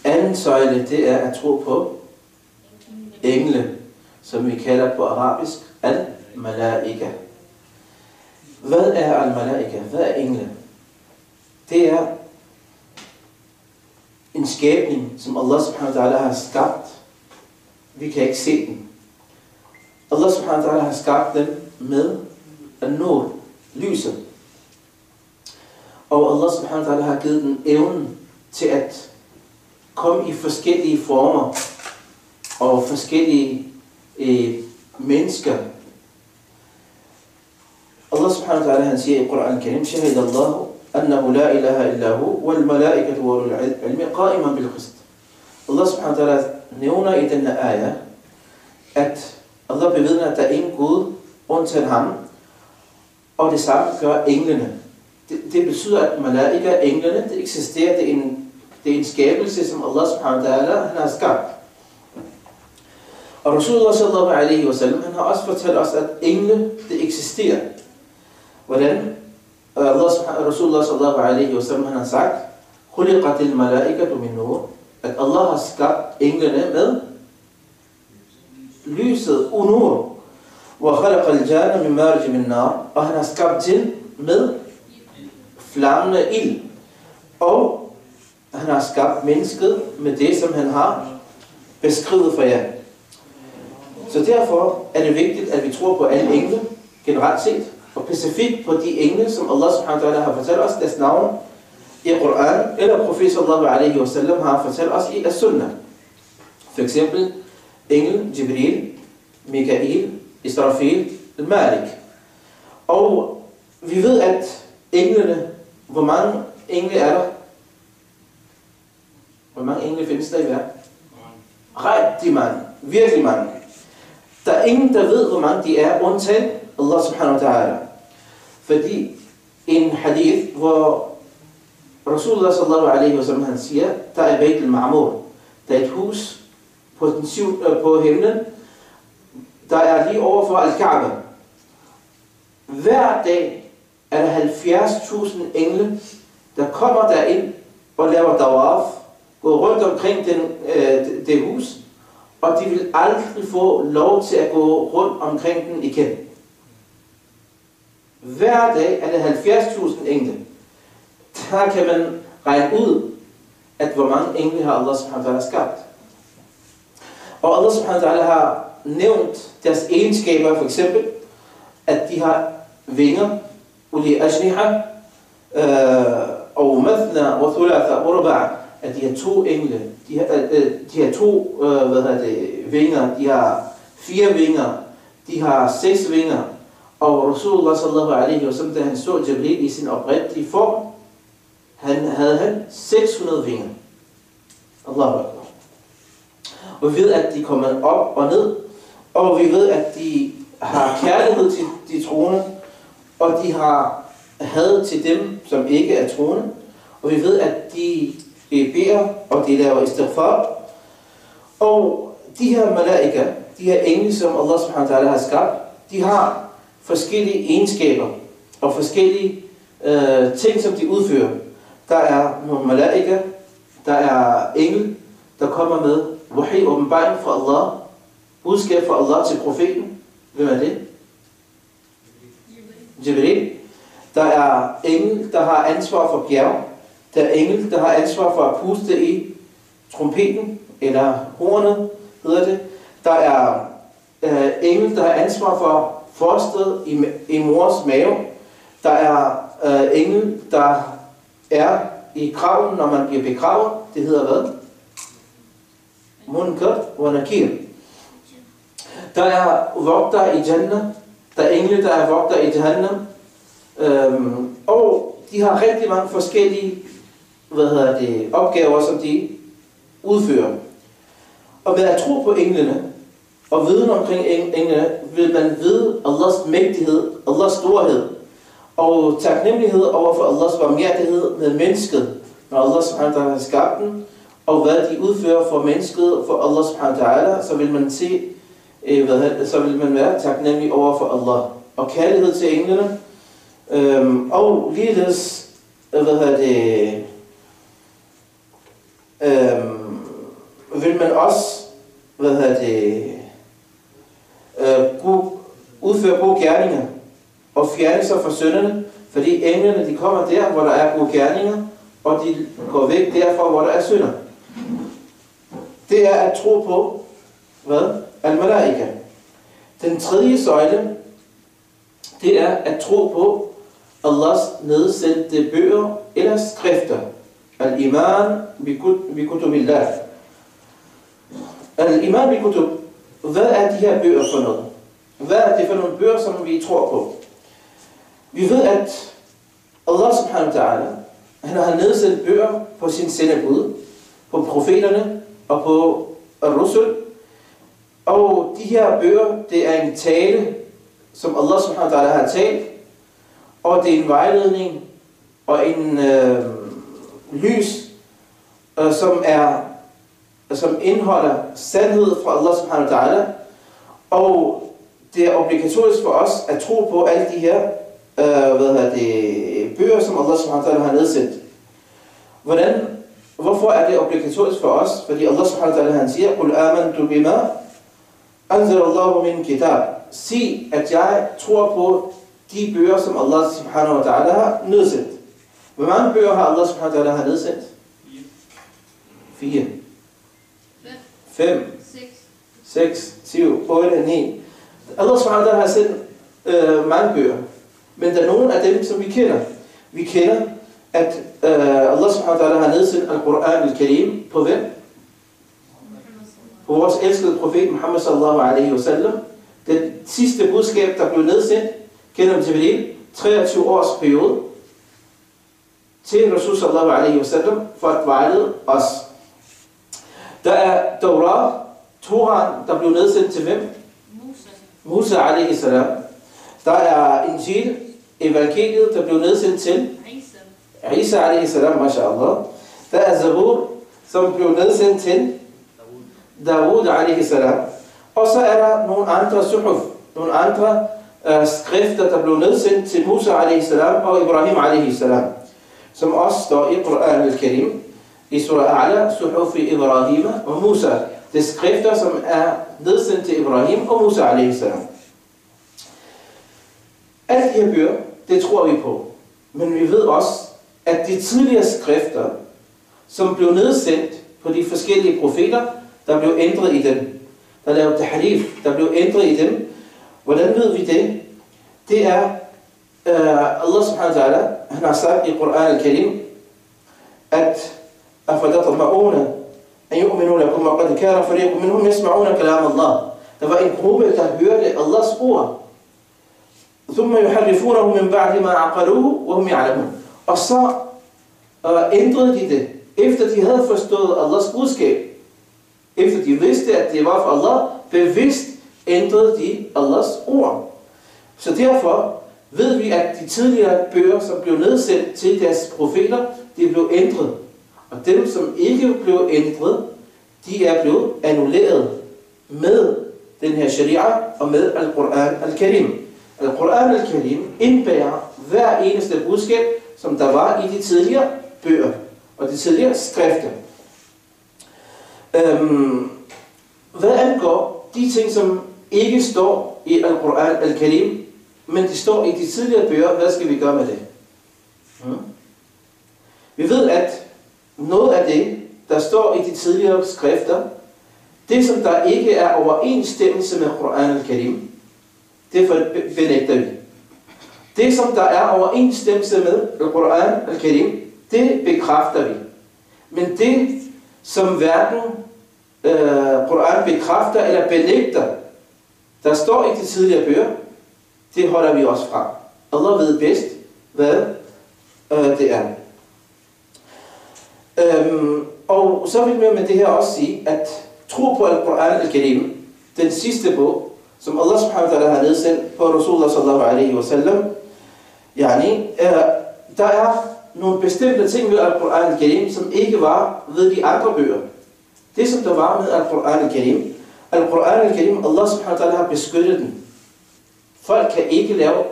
Anden søjle, det er at tro på engle, som vi kalder på arabisk al-malaika. Hvad er al-malaika? Hvad er engle? Det er en skabning, som Allah subhanahu wa ta'ala har skabt. Vi kan ikke se den. Allah subhanahu wa ta'ala har skabt dem med an-nur, lyset. Og Allah subhanahu wa ta'ala har givet den evnen til at komme i forskellige former og forskellige mennesker. Allah subhanahu wa ta'ala han siger i Koran Karim, Shahid Allah, annahu la ilaha illahu, wal malaikatu wa ulul ilmi qa'iman bil qist. Allah subhanahu wa ta'ala nævner i denne ayah, at Allah bevidner, at der er ingen Gud undtagen ham, og det samme gør englene. Det betyder, at malaika, englene, det eksisterer, det er en skabelse, som Allah subhanahu wa ta'ala har skabt. Og Rasulullah sallallahu alaihi wasallam, han har også fortalt os, at engle, det eksisterer. Hvordan? Rasulullah sallallahu alaihi wasallam, han har sagt, khuliqatil malaikatu min nur, at Allah har skabt englene med lyset, unur, wa khalaqal janna min marj min nar, og han har skabt jinn med flammende ild, og han har skabt mennesket med det, som han har beskrevet for jer. Så derfor er det vigtigt, at vi tror på alle engle, generelt set, og specifikt på de engle, som Allah subhanahu wa ta'ala har fortalt os, deres navn i Koran, eller profet sallallahu alaihi wasallam har fortalt os i as-sunnah. For eksempel engel Jibril, Mikael, Israfil, Malik. Og vi ved, at englene, hvor mange engle er der? Hvor mange engle findes der i verden? Rigtig mange. Virkelig mange. Der er ingen, der ved, hvor mange de er, undtagen Allah subhanahu wa ta'ala. Fordi en hadith, hvor Rasulullah sallallahu alaihi wasallam, han siger, der er Bayt al-Ma'mur. Der er et hus på himlen, der er lige over for Al-Kaaba. Hver dag er der 70.000 engle, der kommer derind og laver tawaf, går rundt omkring det hus, og de vil aldrig få lov til at gå rundt omkring den igen. Hver dag er der 70.000 engle. Der kan man regne ud, at hvor mange engle har Allah subhanahu wa ta'ala skabt. Og Allah subhanahu wa ta'ala har nævnt deres egenskaber, for eksempel, at de har vinger, uli ajniha, og mathna, og thulatha, og ruba', at de har 2 engle, de har 2 vinger, de har 4 vinger, de har 6 vinger, og Rasulullah sallallahu alaihi wasallam, da han så Jibril i sin oprindelige form, havde han 600 vinger. Allahu Akbar. Og vi ved, at de kommer op og ned, og vi ved, at de har kærlighed til de troende, og de har had til dem, som ikke er troende, og vi ved, at de beder, og de laver istighfar. Og de her malaika, de her engle, som Allah subhanahu wa ta'ala har skabt, de har forskellige egenskaber og forskellige ting, som de udfører. Der er nogle malaika, der er engle, der kommer med wahi, åbenbaring fra Allah, budskab fra Allah til profeten. Hvem er det? Jibril. Der er engle, der har ansvar for bjerg. Der er engle, der har ansvar for at puste i trompeten, eller hornet, hedder det. Der er engle, der har ansvar for fosteret i mors mave. Der er engle, der er i graven, når man bliver begravet. Det hedder hvad? Munkar og Nakir. Der er vogter i Jannah. Der er engle, der er vogter i Jahannam. Og de har rigtig mange forskellige opgaver, som de udfører. Og ved at tro på englene og viden omkring englene, vil man vide Allahs mægtighed, Allahs storhed og taknemmelighed over for Allahs barmhjertighed med mennesket, når Allah subhanahu wa ta'ala har skabt den, og hvad de udfører for mennesket, for Allah subhanahu wa ta'ala, så vil man se, så vil man være taknemmelig over for Allah. Og kærlighed til englene, og ligeledes, vil man også, udføre gode gerninger og fjerne sig fra synderne, fordi englene, de kommer der, hvor der er gode gerninger, og de går væk derfra, hvor der er synder. Det er at tro på, hvad? Al-Malaika. Den tredje søjle, det er at tro på Allahs nedsendte bøger eller skrifter. Al-Iman bi kutubillah. Al-Iman bi kutub. Hvad er de her bøger for noget? Hvad er det for nogle bøger, som vi tror på? Vi ved, at Allah subhanahu wa ta'ala, han har nedsendt bøger på sin sendebud, på profeterne og på Rusul. Og de her bøger, det er en tale, som Allah subhanahu wa ta'ala har talt, og det er en vejledning og en lys, som indeholder sandhed fra Allah subhanahu wa ta'ala, og det er obligatorisk for os at tro på alle de her bøger, som Allah subhanahu wa ta'ala har nedsendt. Hvorfor er det obligatorisk for os? Fordi Allah subhanahu wa ta'ala han siger, قُلْ آمَنْتُ بِمَا أَنزَلَ اللَّهُ مِنْ كِتَابٍ. Sig, at jeg tror på de bøger, som Allah subhanahu wa ta'ala har nedsendt. Hvor mange bøger har Allah subhanahu wa ta'ala har nedsendt? 4. 5. 6. 7. 8. 9. Allah subhanahu wa ta'ala har sendt mange bøger. Men der er nogle af dem, som vi kender. Vi kender, at Allah subhanahu wa ta'ala har nedsendt Al-Quran al-Karim på hvem? På vores elskede profet Muhammad sallallahu alaihi wa sallam. Den sidste budskab, der blev nedsendt gennem Jibril, 23 års periode, til Rasul sallallahu alaihi wa sallam, for at vejlede os. Der er Torah, der blev nedsendt til hvem? Musa alaihi salam. Der er Injil, evangeliet, der blev nedsendt til Isa alaihi salam, mashallah. Der er Zabur, som blev nedsendt til Dawud alaihi salam. Og så er der nogle andre suhuf, nogle andre skrifter, der blev nedsendt til Musa alaihi salam og Ibrahim alaihi salam, som også står i Quran al-Karim, i surah A'la, suhuf Ibrahim og Musa. Det er skrifter, som er nedsendt til Ibrahim og Musa alaihi salam. Alle de her bøger, det tror vi på. Men vi ved også, at de tidligere skrifter, som blev nedsendt på de forskellige profeter, der blev ændret i dem. Der lavede tahrif, der blev ændret i dem. Hvordan ved vi det? Det er, Allah subhanahu wa ta'ala, han har sagt i Quran al-Karim, at أَفَدَطْمَعُونَ أَنْ يُؤْمِنُوا لَكُمْ وَقَدْ كَانَ فَرِيقٌ مِّنْهُمْ يَسْمَعُونَ كَلَامَ اللَّهِ. Der var en gruppe, der hørte Allahs ord. ثُمَّ يُحَرِّفُونَهُ مِنْ بَعْدِ مَا عَقَلُوهُ وَهُمْ يَعْلَمُونَ. Og så ændrede de det, efter de havde forstået Allahs budskab. Efter de vidste, at det var for Allah, bevidst ændrede de Allahs ord. Så derfor ved vi, at de tidligere bøger, som blev nedsendt til deres profeter, de blev ændret. Og dem, som ikke blev ændret, de er blevet annulleret med den her sharia og med Al-Quran al-Karim. Al-Quran al-Karim indbærer hver eneste budskab, som der var i de tidligere bøger og de tidligere skrifter. Hvad angår de ting, som ikke står i Al-Quran al-Karim, men de står i de tidligere bøger, hvad skal vi gøre med det? Vi ved, at noget af det, der står i de tidligere skrifter, det som der ikke er overensstemmelse med Quran al-Karim, det benægter vi. Det som der er overensstemmelse med Quran al-Karim, det bekræfter vi. Men det som hverken Quran bekræfter eller benægter, der står i de tidligere bøger, det holder vi også fra. Allah ved bedst, hvad det er. Og så vil vi med det her også sige, at tro på Al-Quran al-Karim, den sidste bog, som Allah subhanahu wa ta'ala har nedsendt på Rasulullah sallallahu alaihi wa sallam, der er nogle bestemte ting ved Al-Quran al-Karim, som ikke var ved de andre bøger. Det som der var med Al-Quran al-Karim, Al-Quran al-Karim, Allah subhanahu wa ta'ala har beskyttet den. Folk kan ikke lave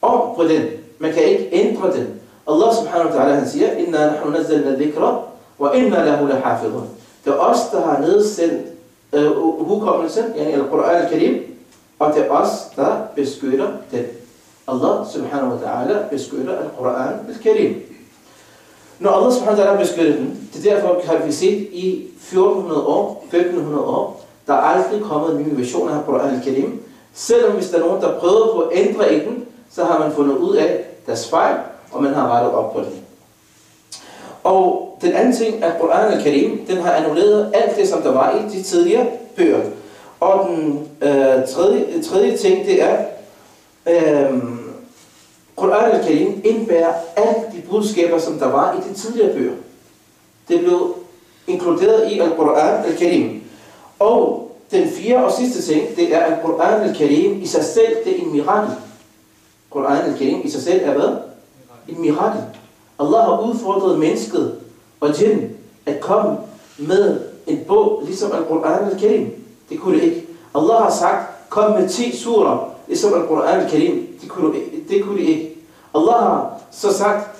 om på den. Man kan ikke ændre den. Allah subhanahu wa ta'ala han siger, Inna nahnu nazzalna dhikra, wa inna lahu lahafidhun. Det er os, der har nedsendt hukommelsen, Al-Quran al-Karim, og det er os, der beskytter den. Allah subhanahu wa ta'ala beskytter Al-Quran al-Karim. Når Allah subhanahu wa ta'ala beskytter den, det er derfor, har vi set i 1400 år, 1500 år, der er aldrig kommet nye versioner af Quran al-Karim. Selvom hvis der er nogen, der prøvede på at ændre i den, så har man fundet ud af deres fejl, og man har rettet op på den. Og den anden ting, at Quran al-Karim, den har annulleret alt det, som der var i de tidligere bøger. Og den tredje ting, det er, Quran al-Karim indbærer alle de budskaber, som der var i de tidligere bøger. Det blev inkluderet i Al-Quran al-Karim. Og den fjerde og sidste ting, det er, at Quran al-Karim i sig selv, det er en mirakel. Quran al-Karim i sig selv er hvad? En mirakel. Allah har udfordret mennesket og jinn at komme med en bog ligesom Al-Quran al-Karim. Det kunne det ikke. Allah har sagt, kom med 10 surer, ligesom Al-Quran al-Karim. Det kunne det ikke. Allah har så sagt,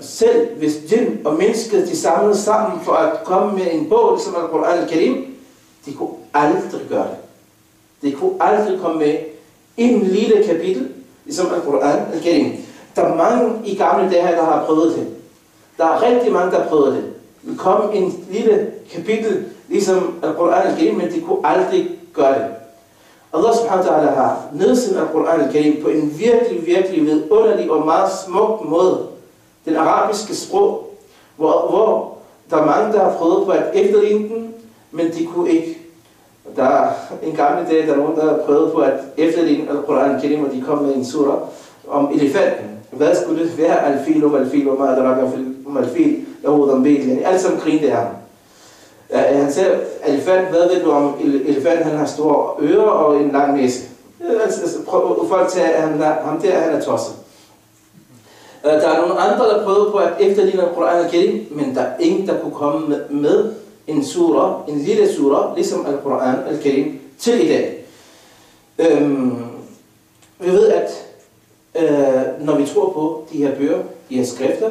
selv hvis jinn og mennesket de samlede sammen for at komme med en bog, ligesom Al-Quran al-Karim, de kunne aldrig gøre det. De kunne aldrig komme med en lille kapitel, ligesom Al-Quran al-Karim. Der er mange i gamle dage, der har prøvet det. Der er rigtig mange, der har prøvet det. Der kom en lille kapitel, ligesom Al-Quran al-Karim, men de kunne aldrig gøre det. Allah subhanahu wa ta'ala har nedsendt Al-Quran al-Karim på en virkelig vidunderlig og meget smuk måde. Den arabiske sprog, hvor der er mange, der har prøvet på at efterligne den, men de kunne ikke. Der er en gamle dag, der er nogen, der har prøvet på at efterligne Al-Quran al-Karim, og de kom med en surah om elefanten. Hvad skulle det være? Al-fil, og ma adraka al-fil, lahu dhambil. Alle sammen grinte af ham. Han sagde, elefant, hvad ved du om elefanten? Han har store ører og en lang næse. Folk tager, han er tosset. Der er nogle andre, der prøvede på at efterligne Al-Quran al-Karim, men der er ingen, der kunne komme med en surah, en lille surah, ligesom Al-Quran al-Karim, til i dag. Vi ved, at når vi tror på de her bøger, de her skrifter,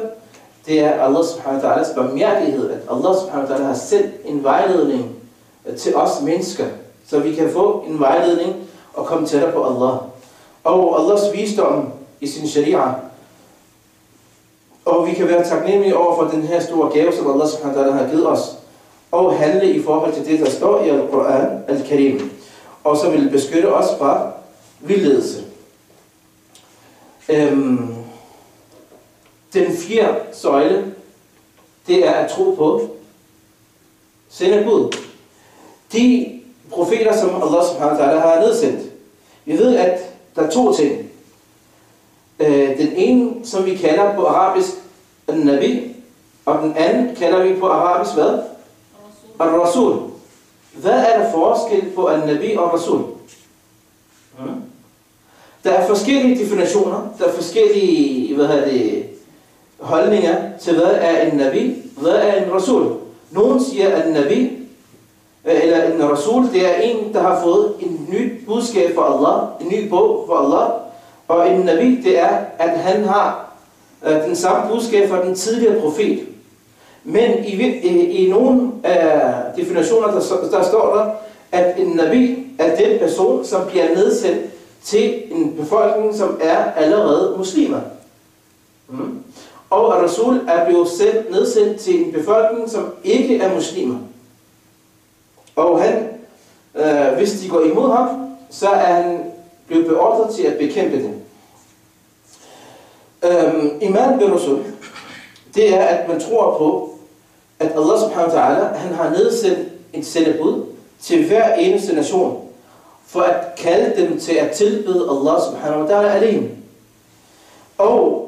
det er Allah subhanahu wa ta'alas barmhjertighed, at Allah subhanahu wa ta'ala har sendt en vejledning til os mennesker, så vi kan få en vejledning og komme tættere på Allah. Og Allahs visdom i sin sharia. Og vi kan være taknemmelige over for den her store gave, som Allah subhanahu wa ta'ala har givet os, og handle i forhold til det, der står i Al-Quran al-Karim, og så vil beskytte os fra vildledelse. Den 4. søjle, det er at tro på sendebud. De profeter, som Allah subhanahu wa ta'ala har nedsendt. Vi ved, at der er 2 ting. Den ene, som vi kalder på arabisk al-Nabi, og den anden kalder vi på arabisk hvad? Al-Rasul. Hvad er der forskel på al-Nabi og Rasul? Der er forskellige definitioner, der er forskellige holdninger til, hvad er en Nabi, hvad er en Rasul. Nogen siger, at en Nabi, eller en Rasul, det er en, der har fået en ny budskab fra Allah, en ny bog fra Allah. Og en Nabi, det er, at han har den samme budskab fra den tidligere profet. Men i nogle definitioner, der står der, at en Nabi er den person, som bliver nedsendt til en befolkning, som er allerede muslimer. Og Rasul er blevet nedsendt til en befolkning, som ikke er muslimer. Og han, hvis de går imod ham, så er han blevet beordret til at bekæmpe dem. Iman bil Rasul, det er, at man tror på, at Allah subhanahu wa ta'ala, han har nedsendt et sendebud til hver eneste nation, for at kalde dem til at tilbede Allah subhanahu wa ta'ala alene. Og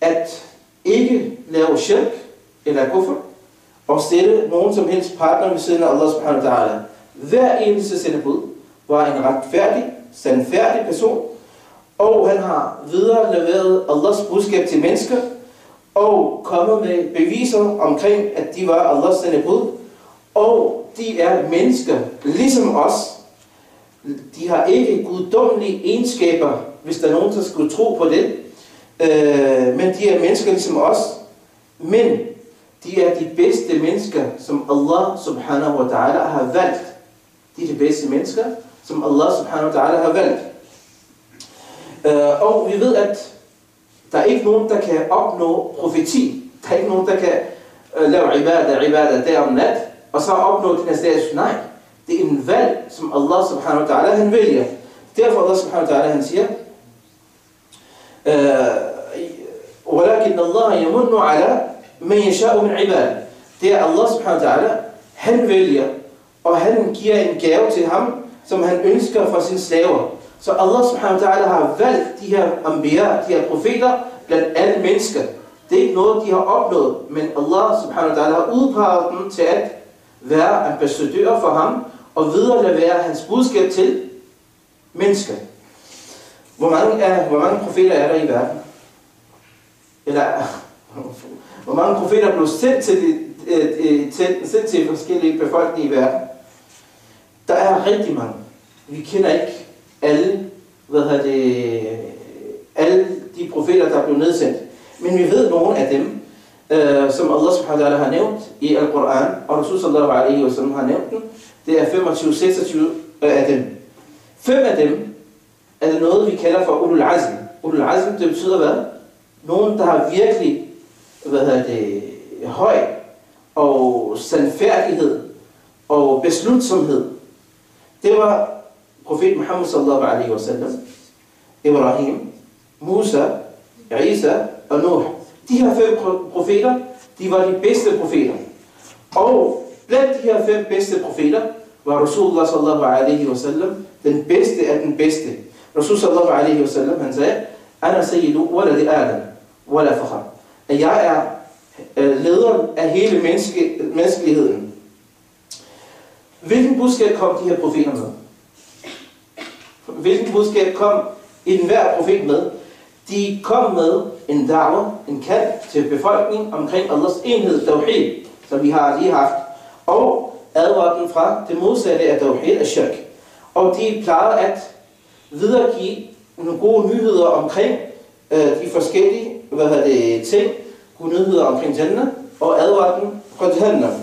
at ikke lave shirk eller kufr, og sætte nogen som helst partner ved siden af Allah subhanahu wa ta'ala. Hver eneste sendebud var en retfærdig, sandfærdig person, og han har videre leveret Allahs budskab til mennesker, og kommet med beviser omkring, at de var Allahs sendebud, og de er mennesker, ligesom os. De har ikke guddommelige egenskaber, hvis der er nogen, der skulle tro på det, men de er mennesker ligesom os, men de er de bedste mennesker, som Allah subhanahu wa ta'ala har valgt. De er de bedste mennesker, som Allah subhanahu wa ta'ala har valgt. Og vi ved, at der er ikke nogen, der kan opnå profeti. Der er ikke nogen, der kan lave ibadah der om nat, og så opnå den her status. Nej, det er en valg, som Allah subhanahu wa ta'ala han vælger. Derfor Allah subhanahu wa ta'ala han siger, وَلَكِنَّ اللَّهَ يَمُنُّ عَلَى مَنْ يَشَاءُ مِنْ عِبَادِهِ. Det er Allah subhanahu wa ta'ala, han vælger, og han giver en gave til ham, som han ønsker fra sine slaver. Så Allah subhanahu wa ta'ala har valgt de her anbiya, de her profeter, blandt alle mennesker. Det er ikke noget, de har opnået, men Allah subhanahu wa ta'ala har udpeget dem til at være ambassadører for ham, og viderelevere hans budskab til mennesker. Hvor mange profeter er der i verden? Eller hvor mange profeter blev sendt til sendt til forskellige befolkninger i verden. Der er rigtig mange. Vi kender ikke alle, alle de profeter, der blev nedsendt. Men vi ved nogle af dem, som Allah subhanahu wa ta'ala har nævnt i Al-Quran, og Rasul sallallahu alaihi wa sallam har nævnt den. Det er 25-26 af dem. 5 af dem er det noget, vi kalder for ulul azm. Ulul azm, det betyder hvad? Nogen, der har virkelig høj og sandfærdighed og beslutsomhed. Det var profet Muhammad sallallahu alaihi wa sallam, Ibrahim, Musa, Isa og Nuh. De her 5 profeter, de var de bedste profeter. Og blandt de her 5 bedste profeter var Rasulullah sallallahu alaihi wa sallam den bedste af den bedste. Rasul sallallahu alaihi wa sallam, han sagde, Ana sayyidu waladi Adam, wala fakhar. At jeg er lederen af hele menneskeligheden. Hvilken budskab kom de her profeter med? Hvilken budskab kom enhver profet med? De kom med en da'wah, en kald til befolkningen omkring Allahs enhed, tawhid, som vi har lige haft, og advarer den fra det modsatte af tawhid af shirk. Og de plejede at videregive nogle gode nyheder omkring de forskellige ting, gode nyheder omkring Jannah, og advarer den fra Jahannam.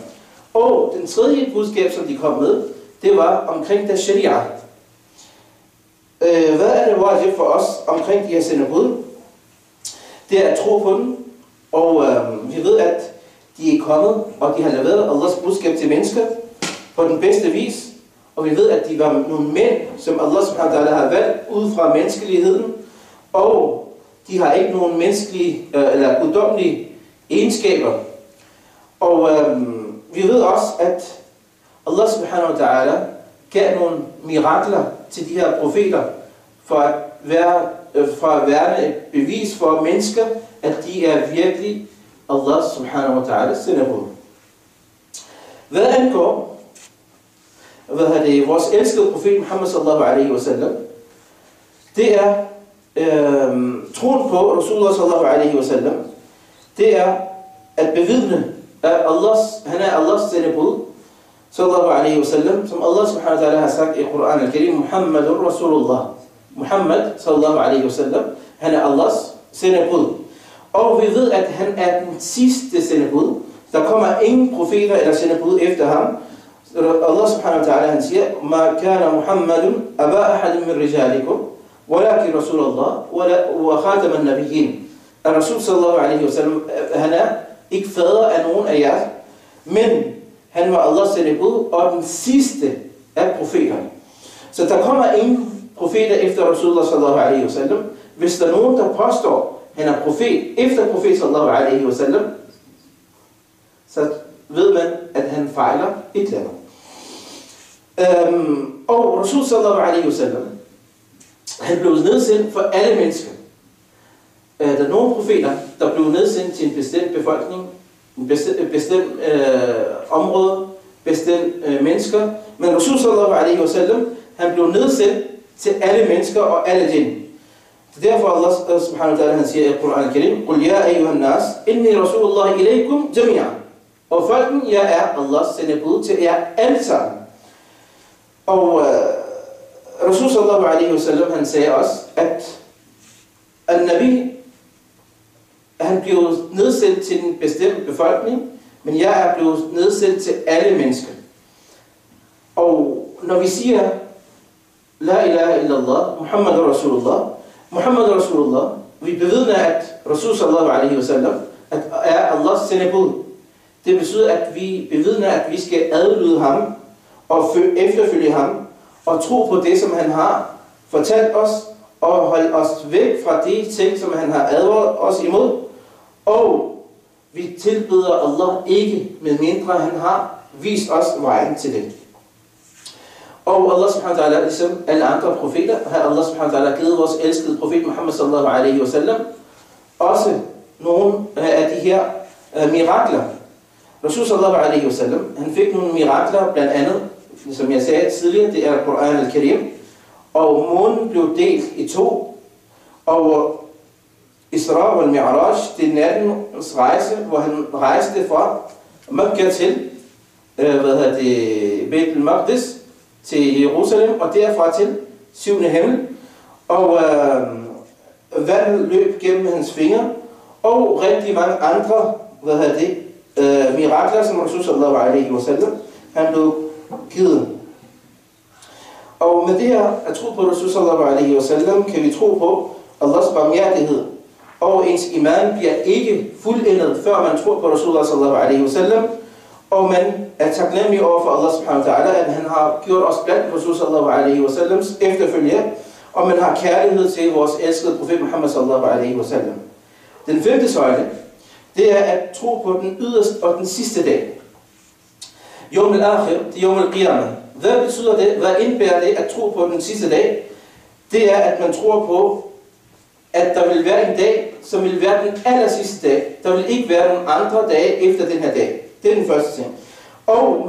Og den tredje budskab, som de kom med, det var omkring deres sharia. Hvad er det wajib for os omkring de her sendebud? Det er at tro på den, og vi ved, at de er kommet, og de har leveret Allahs budskab til mennesker på den bedste vis. Og vi ved, at de var nogle mænd, som Allah subhanahu wa ta'ala har valgt ud fra menneskeligheden, og de har ikke nogen menneskelige eller guddommelige egenskaber. Og vi ved også, at Allah subhanahu wa ta'ala gav nogle mirakler til de her profeter, for at være et bevis for mennesker, at de er virkelig Allah subhanahu wa ta'ala sendebud. Hvad angår vores elskede profet Muhammad sallallahu alaihi wa sallam, det er troen på Rasulullah sallallahu alaihi wa sallam, det er at bevidne, at han er Allahs sendebud sallallahu alaihi wa sallam, som Allah subhanahu wa ta'ala har sagt i Quran al-Karim, Muhammadur Rasulullah. Muhammad sallallahu alaihi wa sallam, han er Allahs sendebud. Og vi ved, at han er den sidste sendebud. Der kommer ingen profeter eller sendebud efter ham. Allah subhanahu wa ta'ala, han siger, Ma kana Muhammadun aba ahadin min rijalikum, walakin Rasulullah wa khataman nabiyyin. Rasul sallallahu alaihi wa sallam, han er ikke fader af nogen af jer, men han var Allahs sendebud og den sidste af profeterne. Så der kommer ingen profeter efter Rasulullah sallallahu alaihi wa sallam. Hvis der er nogen, der påstår, han er profet efter profet sallallahu alaihi wa sallam, så ved man, at han fejler et eller andet. Og Rasul sallallahu alaihi wa sallam, han blev nedsendt for alle mennesker. Der er nogle profeter, der blev nedsendt til en bestemt befolkning, en bestemt område, bestemt mennesker. Men Rasul sallallahu alaihi wa sallam, han blev nedsendt til alle mennesker og alle jinn. Derfor Allah subhanahu wa ta'ala, han siger i Quran al-Karim, Qul ya ayyuhan nas, inni Rasulullah ilaykum jami'an. Og folken, jeg er Allahs sendebud til jer alle sammen. Og Rasul sallallahu alaihi wa sallam, han sagde også, at al-Nabi, han blev nedsendt til en bestemt befolkning, men jeg er blevet nedsendt til alle mennesker. Og når vi siger, La ilaha illallah, Muhammad Rasulullah, Muhammad Rasulullah, vi bevidner, at Rasul sallallahu alaihi wa sallam er Allahs sendebud. Det betyder, at vi bevidner, at vi skal adlyde ham og efterfølge ham og tro på det, som han har fortalt os, og holde os væk fra de ting, som han har advaret os imod. Og vi tilbeder Allah ikke, med mindre han har vist os vejen til det. Og Allah subhanahu wa ta'ala, ligesom alle andre profeter, har Allah subhanahu wa ta'ala givet vores elskede profet Muhammad sallallahu alaihi wa sallam også nogle af de her mirakler. Rasul sallallahu alaihi wa sallam, han fik nogle mirakler, blandt andet, som jeg sagde tidligere, det er Quran al-Karim, og månen blev delt i 2, og Isra wal Mi'raj, det er nattens rejse, hvor han rejste fra Mekka til Beit al-Maqdis, til Jerusalem, og derfra til 7. himmel. Og vandet løb gennem hans fingre, og rigtig mange andre mirakler, som Rasul sallallahu alaihi wasallam han blev givet. Og med det her at tro på Rasul sallallahu alaihi wasallam, kan vi tro på Allahs barmhjertighed, og ens iman bliver ikke fuldendet, før man tror på Rasulullah sallallahu alaihi wasallam, og man er taknemmelig over for Allah subhanahu wa ta'ala, at han har gjort os blandt Rasul sallallahu alaihi wasallams efterfølger, og man har kærlighed til vores elskede profet Muhammad sallallahu alaihi wasallam. Den 5. søjle, det er at tro på den yderste og den sidste dag. Yawm al-akhir, det er Yawm al-qiyamah. Hvad betyder det? Hvad indebærer det at tro på den sidste dag? Det er, at man tror på, at der vil være en dag, som vil være den aller sidste dag. Der vil ikke være nogen andre dage efter den her dag. Det er den første ting. Og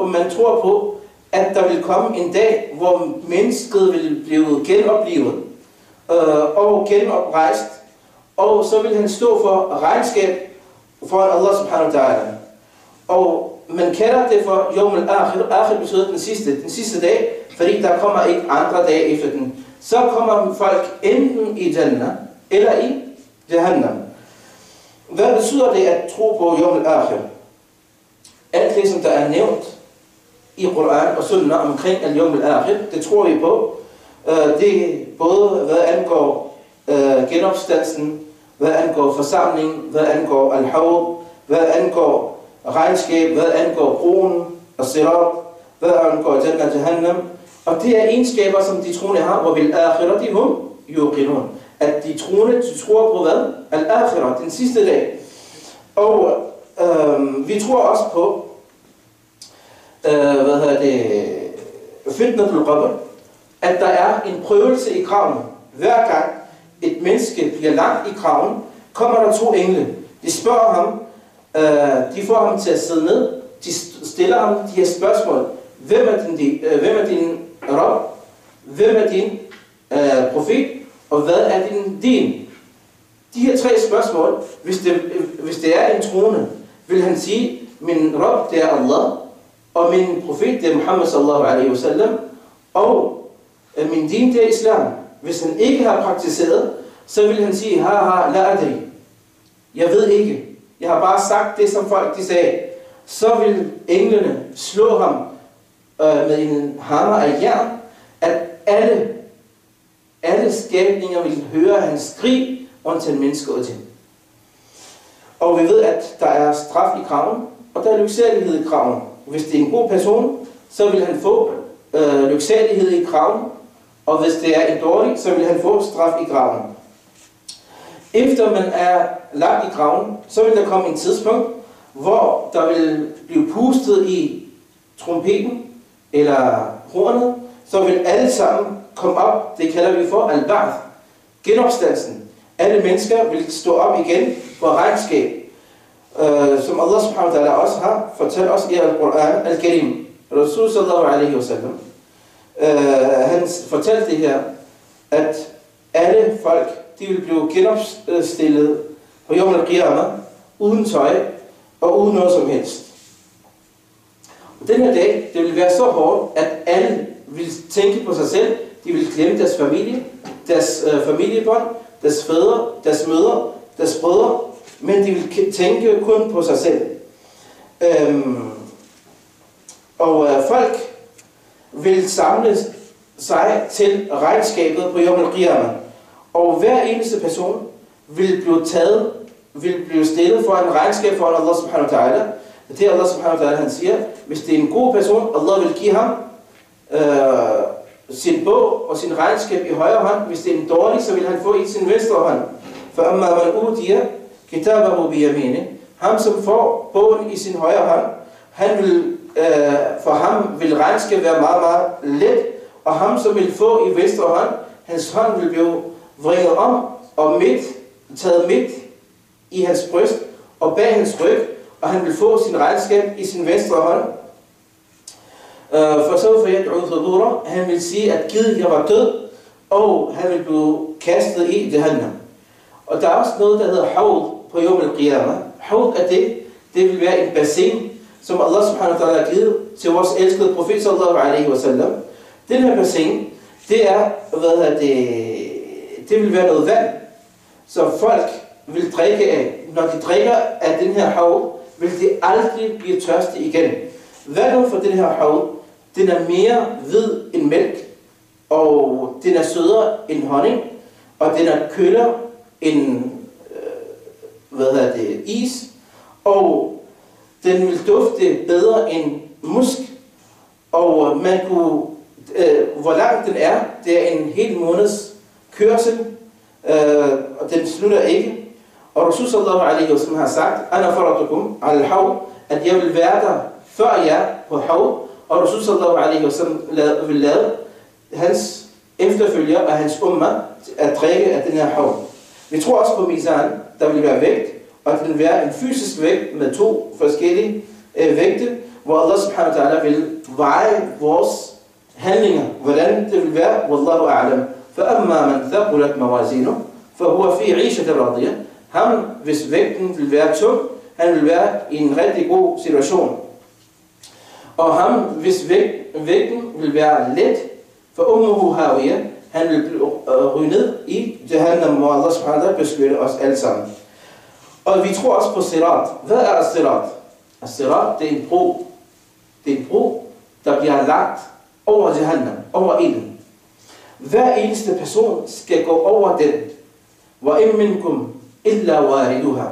man tror på, at der vil komme en dag, hvor mennesket vil blive genoplivet og genoprejst, og så vil han stå for regnskab for Allah subhanahu wa ta'ala. Og man kalder det for Yawm al-akhir. Akhir betyder den sidste dag, fordi der kommer ikke andre dage efter den. Så kommer folk enten i Jannah eller i Jahannam. Hvad betyder det at tro på Yawm al-akhir? Alt det, som der er nævnt i Koran og Sunnah omkring Yawm al-akhir, det tror vi på. Det er både hvad angår genopstandelsen, hvad angår forsamling, hvad angår al-hawd, hvad angår regnskab, hvad angår broen og sirat, hvad angår Jannah og Jahannam. Og det er egenskaber, som de troende har, hvor vil akhirati hum yuqinun. At de troende, de tror på hvad? Al-akhirat, den sidste dag. Og vi tror også på, fitnatul qabr, at der er en prøvelse i graven. Hver gang et menneske bliver lagt i graven, kommer der 2 engle. De spørger ham, de får ham til at sidde ned, de stiller ham de her spørgsmål. Hvem er din Rabb? Hvem er din profet? Og hvad er din? De her 3 spørgsmål, hvis det er en troende, vil han sige, min Rabb det er Allah, og min profet det er Muhammad sallallahu alaihi wasallam, og min din det er Islam. Hvis han ikke har praktiseret, så vil han sige, la adri. Jeg ved ikke. Jeg har bare sagt det, som folk de sagde. Så vil englene slå ham med en hammer af jern, at alle skabninger vil høre hans skrig, undtagen mennesker og ting. Og vi ved, at der er straf i graven, og der er lyksalighed i graven. Hvis det er en god person, så vil han få lyksalighed i graven, og hvis det er en dårlig, så vil han få straf i graven. Efter man er lagt i graven, så vil der komme en tidspunkt, hvor der vil blive pustet i trompeten eller hornet, så vil alle sammen komme op. Det kalder vi for al-ba'th, genopstandelsen. Alle mennesker vil stå op igen for regnskab, som Allah subhanahu wa ta'ala også har fortalt os i al-Quran al-Karim. Rasul sallallahu alaihi wasallam, han fortalte det her, at alle folk, de vil blive genopstillet på Yawm al-Qiyamah, uden tøj og uden noget som helst. Og den her dag, det vil være så hårdt, at alle vil tænke på sig selv. De vil glemme deres familie, deres familiebånd, deres fædre, deres mødre, deres brødre, men de vil tænke kun på sig selv. Folk vil samle sig til regnskabet på Yawm al-Qiyamah. Og hver eneste person vil blive stillet for en regnskab for Allah subhanahu wa ta'ala. Det er Allah subhanahu wa ta'ala, han siger, hvis det er en god person, Allah vil give ham sin bog og sin regnskab i højre hånd. Hvis det er en dårlig, så vil han få i sin venstre hånd. For amma man utiya kitabahu biyamini, ham som får bogen i sin højre hånd, for ham vil regnskab være meget, meget let, og ham som vil få i venstre hånd, hans hånd vil blive vrænget om og taget midt i hans bryst og bag hans ryg, og han vil få sin regnskab i sin venstre hånd. For så han vil sige, at Gid var død, og han vil blive kastet i Jahannam. Og der er også noget, der hedder hawd på Yawm al-Qiyamah. Hawd er det vil være en bassin, som Allah subhanahu wa ta'ala har givet til vores elskede profet sallallahu alaihi wa sallam. Den her bassin, det er, det vil være noget vand, som folk vil drikke af. Når de drikker af den her hav, vil de aldrig blive tørste igen. Vandet for den her hav, den er mere hvid end mælk, og den er sødere end honning, og den er køligere end is, og den vil dufte bedre end musk, og man kunne, hvor langt den er, det er en hel måneds kørsel, og den slutter ikke. Og Rasul sallallahu alaihi wa sallam har sagt, Ana faratukum al-haw, at jeg vil være der før jer på hav, og Rasul sallallahu alaihi wa sallam vil lade hans efterfølger og hans umma at drikke af den her hav. Vi tror også på mizan, der vil være vægt, og den vil være en fysisk vægt med 2 forskellige vægte, hvor Allah subhanahu wa ta'ala vil veje vores handlinger, hvordan det vil være, wallahu a'lam. فَأَمَّا مَنْ ثَقُلَتْ مَوَازِينُهُ فَهُوَ فِي عِيشَةٍ رَاضِيَةٍ. Ham, hvis vægten vil være tung, han vil være i en rigtig god situation. Og ham, hvis vægten vil være let, فَأُمُّهُ هَاوِيَةٍ, han vil ryge ned i Jahannam, hvor Allah subhanahu wa ta'ala beskytter os alle sammen. Og vi tror også på sirat. Hvad er sirat? Sirat, det er en bro. Det er en bro, der bliver lagt over Jahannam, over ilden. Hver eneste person skal gå over den. وَإِن مِّنْكُمْ إِلَّا وَارِدُهَا.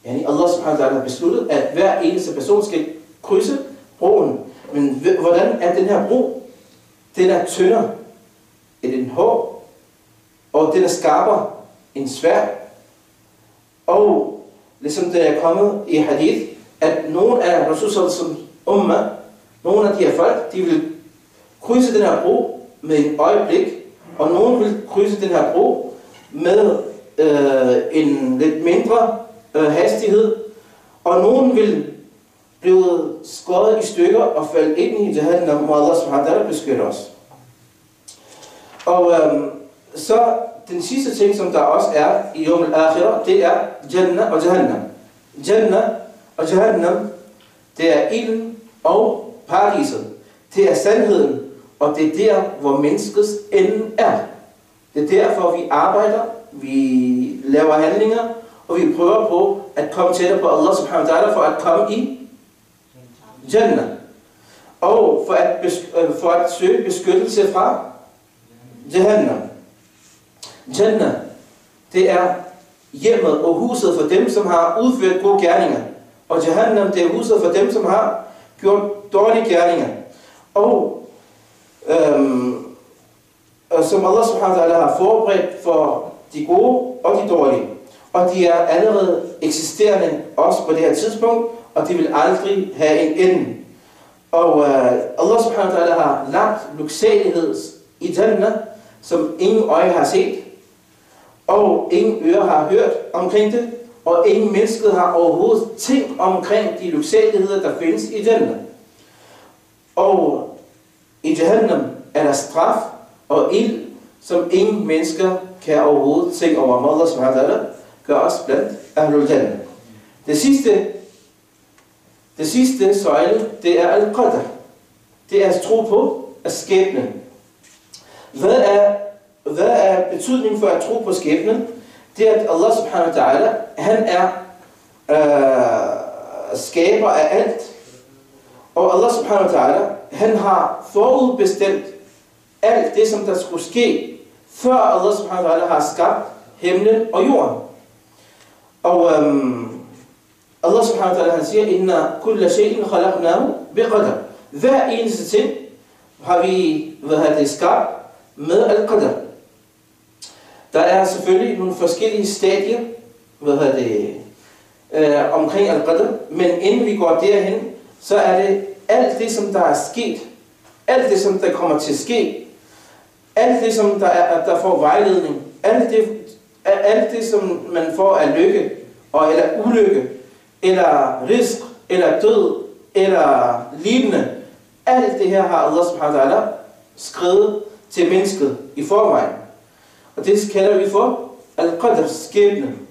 Yani Allah subhanahu wa ta'ala har besluttet, at hver eneste person skal krydse broen. Men hvordan er den her bro? Den er tyndere end en hår, og den er skarpere end sværd. Og ligesom det er kommet i hadith, at nogle af Rasul's umma, nogle af de her folk, de vil krydse den her bro med en øjeblik, og nogen vil krydse den her bro med en lidt mindre hastighed, og nogen vil blive skåret i stykker og falde ind i Jahannam, hvor Allah subhanahu wa ta'ala beskytter os. Og så den sidste ting, som der også er i Yawm al-Akhirah, det er Jannah og Jahannam. Jannah og Jahannam, det er ilden og paradiset. Det er sandheden, og det er der, hvor menneskets ende er. Det er derfor, vi arbejder, vi laver handlinger, og vi prøver på at komme tættere på Allah subhanahu wa ta'ala for at komme i Jannah. Og for at søge beskyttelse fra Jahannam. Jannah, det er hjemmet og huset for dem, som har udført gode gerninger. Og Jahannam, det er huset for dem, som har gjort dårlige gerninger. Og som Allah subhanahu wa ta'ala har forberedt for de gode og de dårlige. Og de er allerede eksisterende også på det her tidspunkt, og de vil aldrig have en ende. Og Allah subhanahu wa ta'ala har lagt lyksalighed i Jannah, som ingen øje har set, og ingen øre har hørt omkring det, og ingen menneske har overhovedet tænkt omkring de lyksaligheder, der findes i Jannah. Og i Jahannam er der straf og ild, som ingen mennesker kan overhovedet tænke over. Allah subhanahu wa ta'ala gør os blandt Ahlul Jannah. Det sidste søjle, det er al-qadr. Det er at tro på skæbnen. Hvad er betydningen for at tro på skæbnen? Det er, at Allah subhanahu wa ta'ala, han er skaber af alt. Og Allah subhanahu wa ta'ala, han har forudbestemt alt det, som der skulle ske, før Allah subhanahu wa ta'ala har skabt himlen og jorden. Og Allah subhanahu wa ta'ala, han siger, Inna kulla shay'in khalaqnahu biqadar. Hver eneste ting har vi skabt med al-qadar. Der er selvfølgelig nogle forskellige stadier omkring al-qadar, men inden vi går derhen, så er det alt det, som der er sket, alt det, som der kommer til at ske, alt det, som der får vejledning, alt det, som man får af lykke, eller ulykke, eller risk, eller død, eller lignende. Alt det her har Allah subhanahu wa ta'ala skrevet til mennesket i forvejen. Og det kalder vi for al-qadr, skæbnen.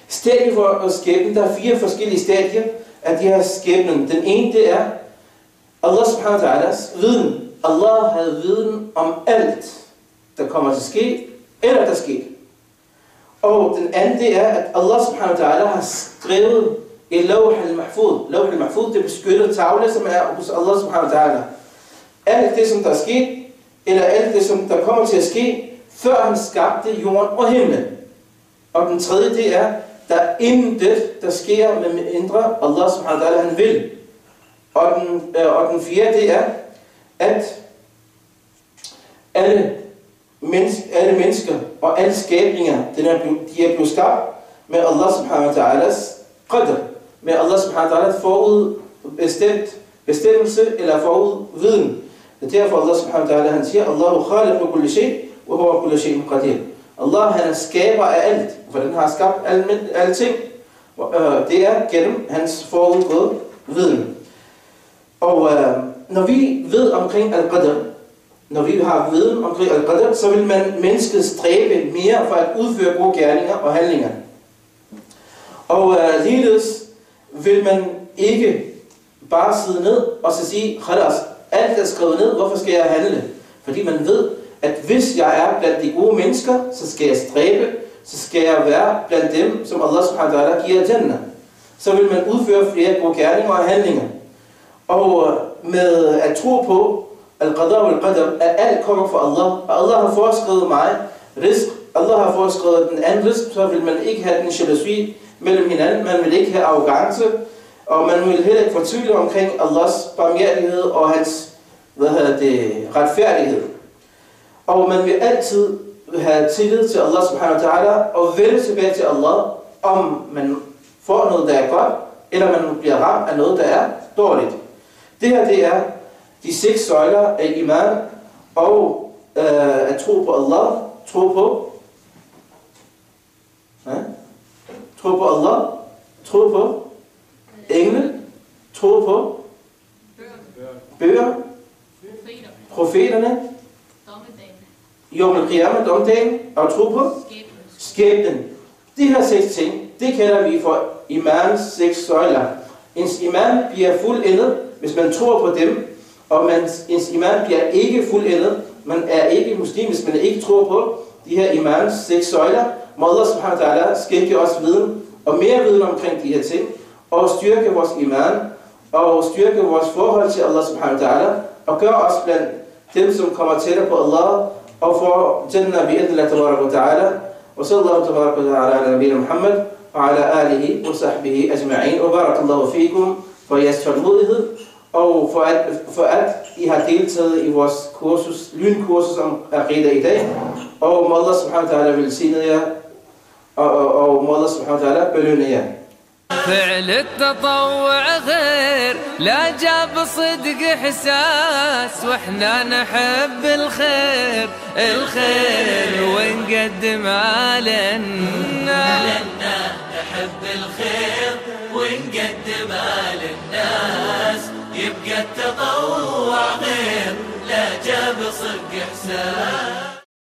Stadier for skæbnen, der er 4 forskellige stadier af de her skæbnen. Den ene, det er Allah subhanahu wa ta'alas viden. Allah havde viden om alt, der kommer til at ske, eller der sker. Og den anden, det er, at Allah subhanahu wa ta'ala har skrevet i Lawh al-Mahfud. Lawh al-Mahfud, det beskyttede tavle, som er hos Allah subhanahu wa ta'ala. Alt det, som der er sket, eller alt det, som der kommer til at ske, før han skabte jorden og himlen. Og den tredje, det er, der er intet, der sker med mindre Allah subhanahu wa ta'ala, han vil. Og den fjerde, det er, at alle mennesker og alle skabninger, de er blevet skabt med Allah subhanahu wa ta'alas qadr, med Allah subhanahu wa ta'alas bestemmelse eller forudviden. Det er derfor Allah subhanahu wa ta'ala, han siger, Allahu khaliqu kulli shay, wa huwa kulli shay'in qadir. Allah, han er skaber af alt, for den har skabt alle ting. Det er gennem hans forudgåede viden. Og når vi ved omkring al-qadr, når vi har viden omkring al-qadr, så vil mennesket stræbe mere for at udføre gode gerninger og handlinger. Og ligeledes vil man ikke bare sidde ned og så sige, khalas, alt er skrevet ned, hvorfor skal jeg handle? Fordi man ved, at hvis jeg er blandt de gode mennesker, så skal jeg stræbe, så skal jeg være blandt dem, som Allah subhanahu wa ta'ala giver Jannah. Så vil man udføre flere gode gerninger og handlinger. Og med at tro på al-qadar og al-qadar, at alt kommer fra Allah, og Allah har foreskrevet mig risk, Allah har foreskrevet den anden risk, så vil man ikke have den jalousi mellem hinanden, man vil ikke have arrogance, og man vil heller ikke fortvivle omkring Allahs barmhjertighed og hans retfærdighed. Og man vil altid have tillid til Allah subhanahu wa ta'ala og vende tilbage til Allah, om man får noget, der er godt, eller man bliver ramt af noget, der er dårligt. Det her, det er de 6 søjler af iman, og at tro på Allah, tro på Allah, tro på engle, tro på bøger, profeterne, Yawm al-Qiyamah, dommedagen, og tro på skæbnen. De her 6 ting, det kalder vi for imans 6 søjler. Ens iman bliver fuldendet, hvis man tror på dem, og ens iman bliver ikke fuldendet. Man er ikke muslim, hvis man ikke tror på de her imans 6 søjler. Må Allah subhanahu wa ta'ala skænke os viden, og mere viden omkring de her ting, og styrke vores iman, og styrke vores forhold til Allah subhanahu wa ta'ala, og gøre os blandt dem, som kommer tættere på Allah, og får Jannah bi'idnillah tabarak wa ta'ala. Og sallallahu tabarak wa ta'ala ala nabiyina Muhammad, og ala alihi wa sahbihi ajma'in, og barakallahu fikum for jeres tålmodighed, og for at I har deltaget i vores kursus, lynkursus om aqida i dag, og må Allah subhanahu wa ta'ala velsigne jer, og må Allah subhanahu wa ta'ala belønne jer. فعل التطوع غير لا جاب صدق إحساس واحنا نحب الخير ونقدم على الناس نحب الخير ونقدم على الناس يبقى التطوع غير لا جاب صدق إحساس